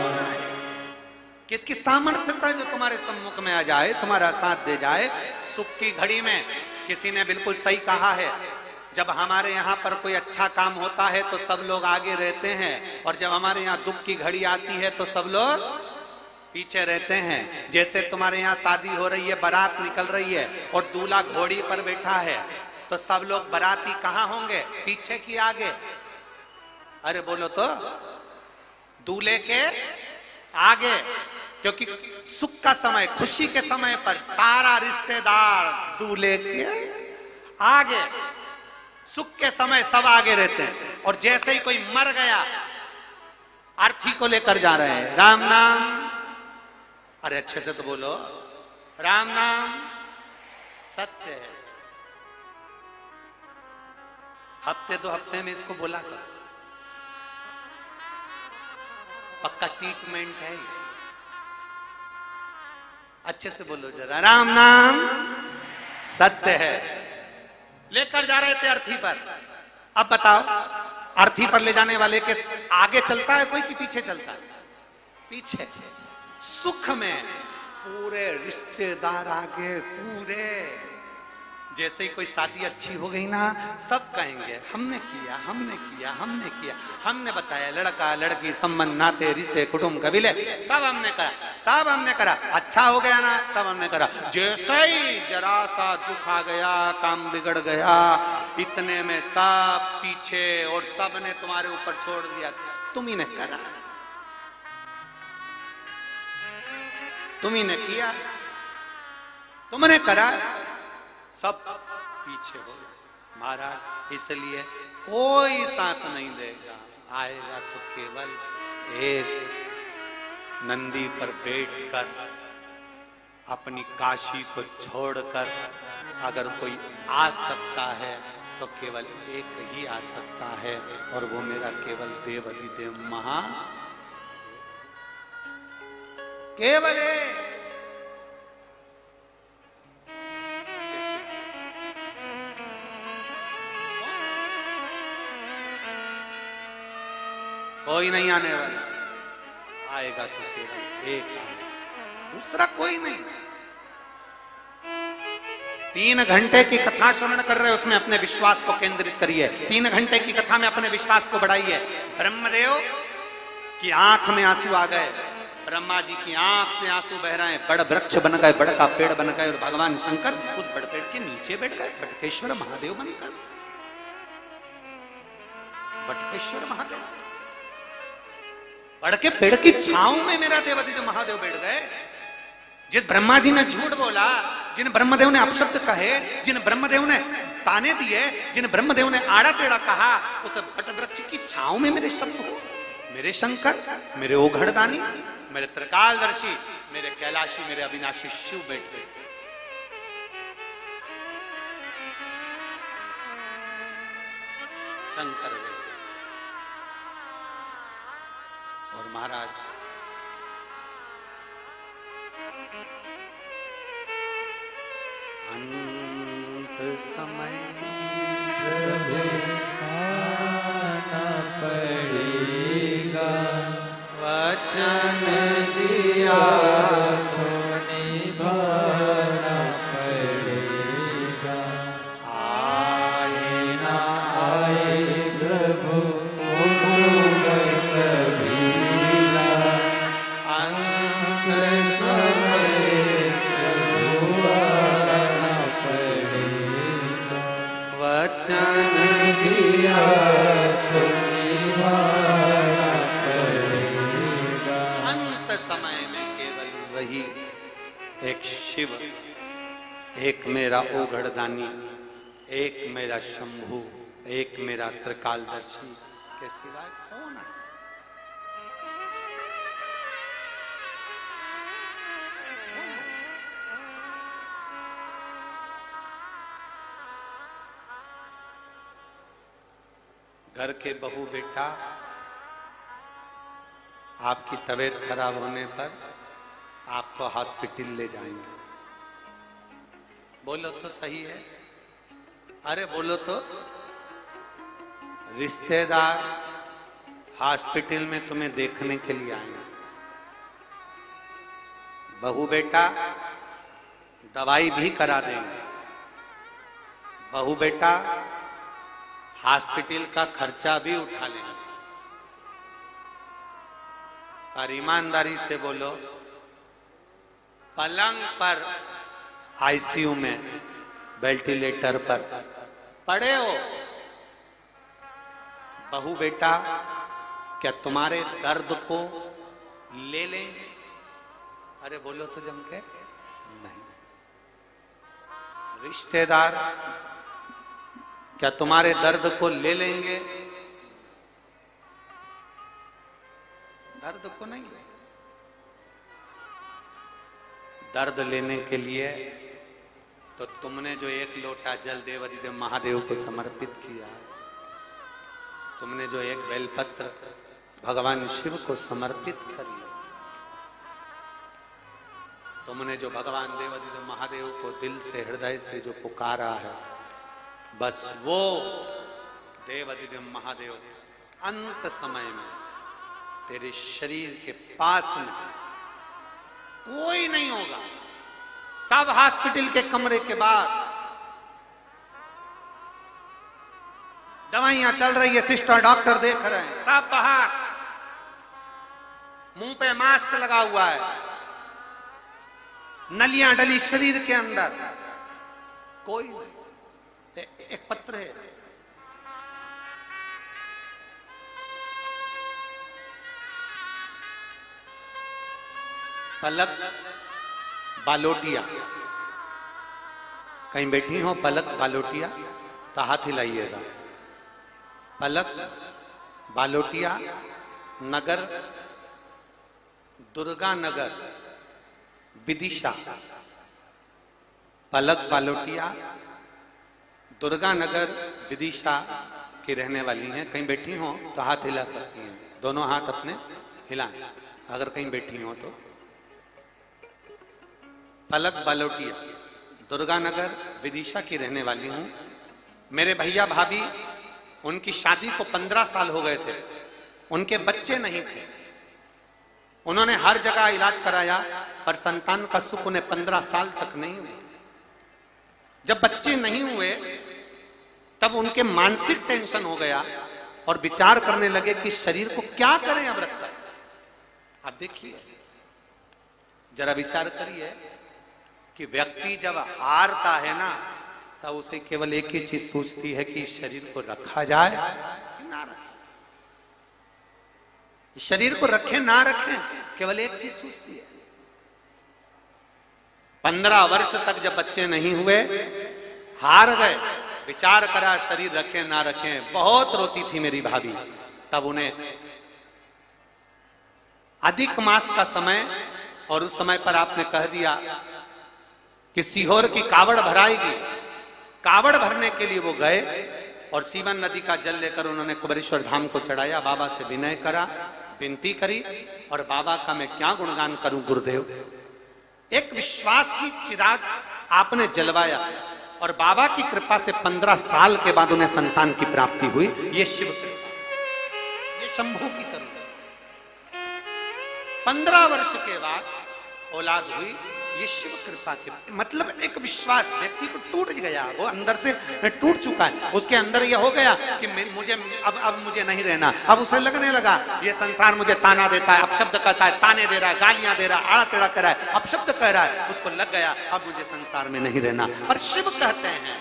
किसकी सामर्थ्यता जो तुम्हारे सम्मुख में आ जाए, तुम्हारा साथ दे जाए। सुख की घड़ी में किसी ने बिल्कुल सही कहा है, जब हमारे यहाँ पर कोई अच्छा काम होता है तो सब लोग आगे रहते हैं, और जब हमारे यहाँ दुख की घड़ी आती है तो सब लोग पीछे रहते हैं। जैसे तुम्हारे यहाँ शादी हो रही है, बारात निकल रही है और दूल्हा घोड़ी पर बैठा है, तो सब लोग बाराती कहाँ होंगे? पीछे की आगे? अरे बोलो तो, दूल्हे के आगे। क्योंकि सुख का समय, खुशी के समय पर सारा रिश्तेदार दूल्हे के आगे, सुख के समय सब आगे रहते हैं। और जैसे ही कोई मर गया, अर्थी को लेकर जा रहे हैं, राम नाम, अरे अच्छे से तो बोलो, राम नाम सत्य है। हफ्ते 2 हफ्ते में इसको बोला कर, पक्का ट्रीटमेंट है। अच्छे से बोलो जरा, राम नाम सत्य है। लेकर जा रहे थे अर्थी पर। अब बताओ, अर्थी पर ले जाने वाले के आगे चलता है कोई कि पीछे चलता है? पीछे। सुख में पूरे रिश्तेदार आगे, पूरे जैसे ही कोई शादी अच्छी हो गई ना, सब कहेंगे हमने किया, हमने किया, हमने किया, हमने बताया, लड़का लड़की संबंध नाते रिश्ते कुटुंब कबीले सब हमने करा, सब हमने करा, अच्छा हो गया ना, सब हमने करा। जैसे ही जरा सा दुख आ गया, काम बिगड़ गया, इतने में सब पीछे और सब ने तुम्हारे ऊपर छोड़ दिया, तुम ही ने करा, तुम ही ने किया, तुमने करा, सब पीछे हो। महाराज इसलिए कोई साथ नहीं देगा, आएगा तो केवल एक नंदी पर बैठकर अपनी काशी को छोड़कर अगर कोई आ सकता है तो केवल एक ही आ सकता है, और वो मेरा केवल देवाधिदेव महा केवल एक। कोई नहीं आने वाला, आएगा तो केवल एक आएगा, दूसरा कोई नहीं। 3 घंटे की कथा श्रवण कर रहे हो, उसमें अपने विश्वास को केंद्रित करिए। 3 घंटे की कथा में अपने विश्वास को बढ़ाइए। ब्रह्मदेव की आंख में आंसू आ गए, ब्रह्मा जी की आंख से आंसू बह रहे हैं, बड़ वृक्ष बन गए, बड़ का पेड़ बन गए, और भगवान शंकर उस बड़ पेड़ के नीचे बैठ गए, बटकेश्वर महादेव बनकर। बटकेश्वर महादेव बड़ के पेड़ की छांव में मेरा देवाधिदेव महादेव बैठ गए। जिस ब्रह्मा जी ने झूठ बोला, जिन ब्रह्मदेव ने अपशब्द कहे, जिन ब्रह्मदेव ने ताने दिए, जिन ब्रह्मदेव ने आड़ा टेढ़ा कहा, उस बट वृक्ष की छांव में मेरे शब्द हो, मेरे शंकर, मेरे ओघड़दानी, मेरे त्रिकालदर्शी, मेरे कैलाशी, मेरे अविनाशी शिव बैठ गए थे। शंकर बैठ गए। और महाराज अंत समय प्रभु आना पड़ेगा, वचन दिया तो निभाना पड़ेगा। आए ना आए प्रभु कुटुंब कबीला, अंत समय प्रभु आना पड़ेगा, वचन दिया तो निभाना पड़ेगा। अंत समय में केवल वही एक शिव, एक मेरा ओघड़दानी, एक मेरा शंभु, एक मेरा त्रिकालदर्शी के सिवाय कौन है? घर के बहू बेटा आपकी तबीयत खराब होने पर आपको हॉस्पिटल ले जाएंगे। बोलो तो सही है, अरे बोलो तो। रिश्तेदार हॉस्पिटल में तुम्हें देखने के लिए आएंगे। बहू बेटा दवाई भी करा देंगे। बहू बेटा हॉस्पिटल का खर्चा भी उठा लेंगे। पर ईमानदारी से बोलो, पलंग पर आईसीयू में वेंटिलेटर पर पड़े हो, बहू बेटा क्या तुम्हारे दर्द को ले लेंगे? अरे बोलो तो जम के नहीं। रिश्तेदार क्या तुम्हारे दर्द को ले लेंगे? दर्द को नहीं ले। दर्द लेने के लिए तो तुमने जो 1 लोटा जल देवाधिदेव महादेव को समर्पित किया, तुमने जो 1 बेलपत्र भगवान शिव को समर्पित करी, तुमने जो भगवान देवाधिदेव महादेव को दिल से हृदय से जो पुकारा है, बस वो देवाधिदेव महादेव अंत समय में तेरे शरीर के पास में कोई नहीं होगा। सब हॉस्पिटल के कमरे के बाद दवाइयां चल रही है, सिस्टर डॉक्टर देख रहे हैं, सब बाहर, मुंह पे मास्क लगा हुआ है, नलियां डली शरीर के अंदर, कोई नहीं। एक पत्र है, पलक बालोटिया, कहीं बैठी हो पलक बालोटिया तो हाथ हिलाइएगा। पलक बालोटिया, नगर दुर्गा नगर, विदिशा। पलक बालोटिया दुर्गा नगर विदिशा की रहने वाली हैं। कहीं बैठी हो तो हाथ हिला सकती हैं, दोनों हाथ अपने हिलाएं अगर कहीं बैठी हो तो। पलक बालोटिया दुर्गा नगर विदिशा की रहने वाली हूं। मेरे भैया भाभी, उनकी शादी को 15 साल हो गए थे, उनके बच्चे नहीं थे, उन्होंने हर जगह इलाज कराया पर संतान का सुख उन्हें 15 साल तक नहीं हुआ। जब बच्चे नहीं हुए तब उनके मानसिक टेंशन हो गया और विचार करने लगे कि शरीर को क्या करें अब रखकर। आप देखिए, जरा विचार करिए कि व्यक्ति जब हारता है ना तब उसे केवल एक ही चीज सोचती है कि शरीर को रखा जाए कि ना रखे, शरीर को रखे ना रखें, केवल एक चीज सोचती है। 15 वर्ष तक जब बच्चे नहीं हुए, हार गए, विचार करा शरीर रखें ना रखें, बहुत रोती थी मेरी भाभी। तब उन्हें अधिक मास का समय, और उस समय पर आपने कह दिया कि सीहोर की कावड़ भराएगी। कावड़ भरने के लिए वो गए और सीवन नदी का जल लेकर उन्होंने कुबेरेश्वर धाम को चढ़ाया, बाबा से विनय करा, विनती करी, और बाबा का मैं क्या गुणगान करूं गुरुदेव। एक विश्वास की चिराग आपने जलवाया और बाबा की कृपा से 15 साल के बाद उन्हें संतान की प्राप्ति हुई। ये शिव कृपा, ये शंभू की करुणा। 15 वर्ष के बाद औलाद हुई, ये शिव कृपा के मतलब एक विश्वास व्यक्ति को टूट गया, वो अंदर से टूट चुका है, उसके अंदर ये हो गया कि मुझे अब मुझे नहीं रहना। अब उसे लगने लगा ये संसार मुझे ताना देता है, अपशब्द कहता है, ताने दे रहा है, गालियां दे रहा है, आड़ा टेढ़ा कर रहा है, अपशब्द कह रहा है, उसको लग गया अब मुझे संसार में नहीं रहना। पर शिव कहते हैं,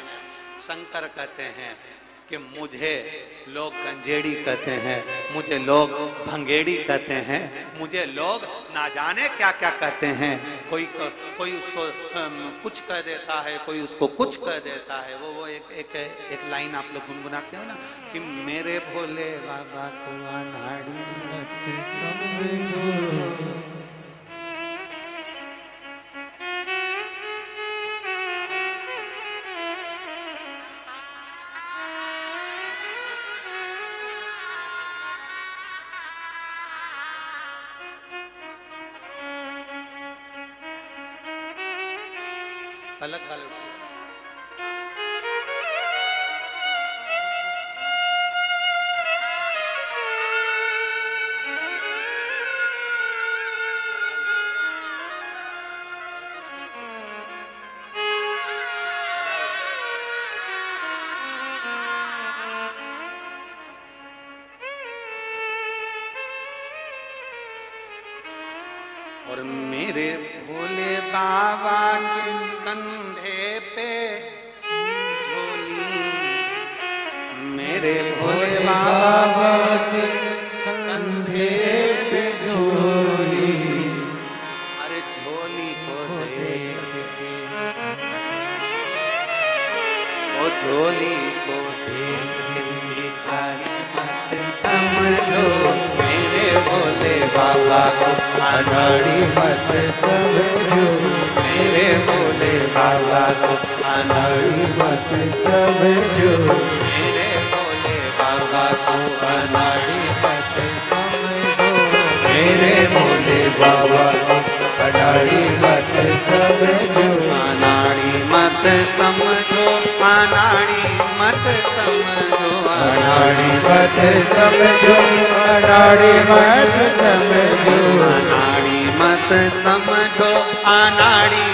शंकर कहते हैं कि मुझे लोग गंजेड़ी कहते हैं, मुझे लोग भंगेड़ी कहते हैं, मुझे लोग ना जाने क्या क्या कहते हैं। कोई उसको कुछ कह देता है, कोई उसको कुछ कह देता है। वो एक लाइन आप लोग गुनगुनाते हो ना कि मेरे भोले बाबा को अनाड़ी मत समझो। पलक बालोटिया और मेरे भोले बाबा के कंधे पे झोली, मेरे भोले बाबा के कंधे पे झोली, अरे झोली को देख के, ओ झोली को देख के भिखारी मत समझो, मेरे भोले बाबा को अनाड़ी मत समझो, मेरे भोले बाबा को अनाड़ी मत समझो, मेरे भोले बाबा को अनाड़ी मत समझो, मेरे भोले बाबा को अनाड़ी मत समझो, अनाड़ी मत समझो, अनाड़ी मत समझो, अनाड़ी मत समझो, अनाड़ी मत समझो, अनाड़ी मत समझो, अनाड़ी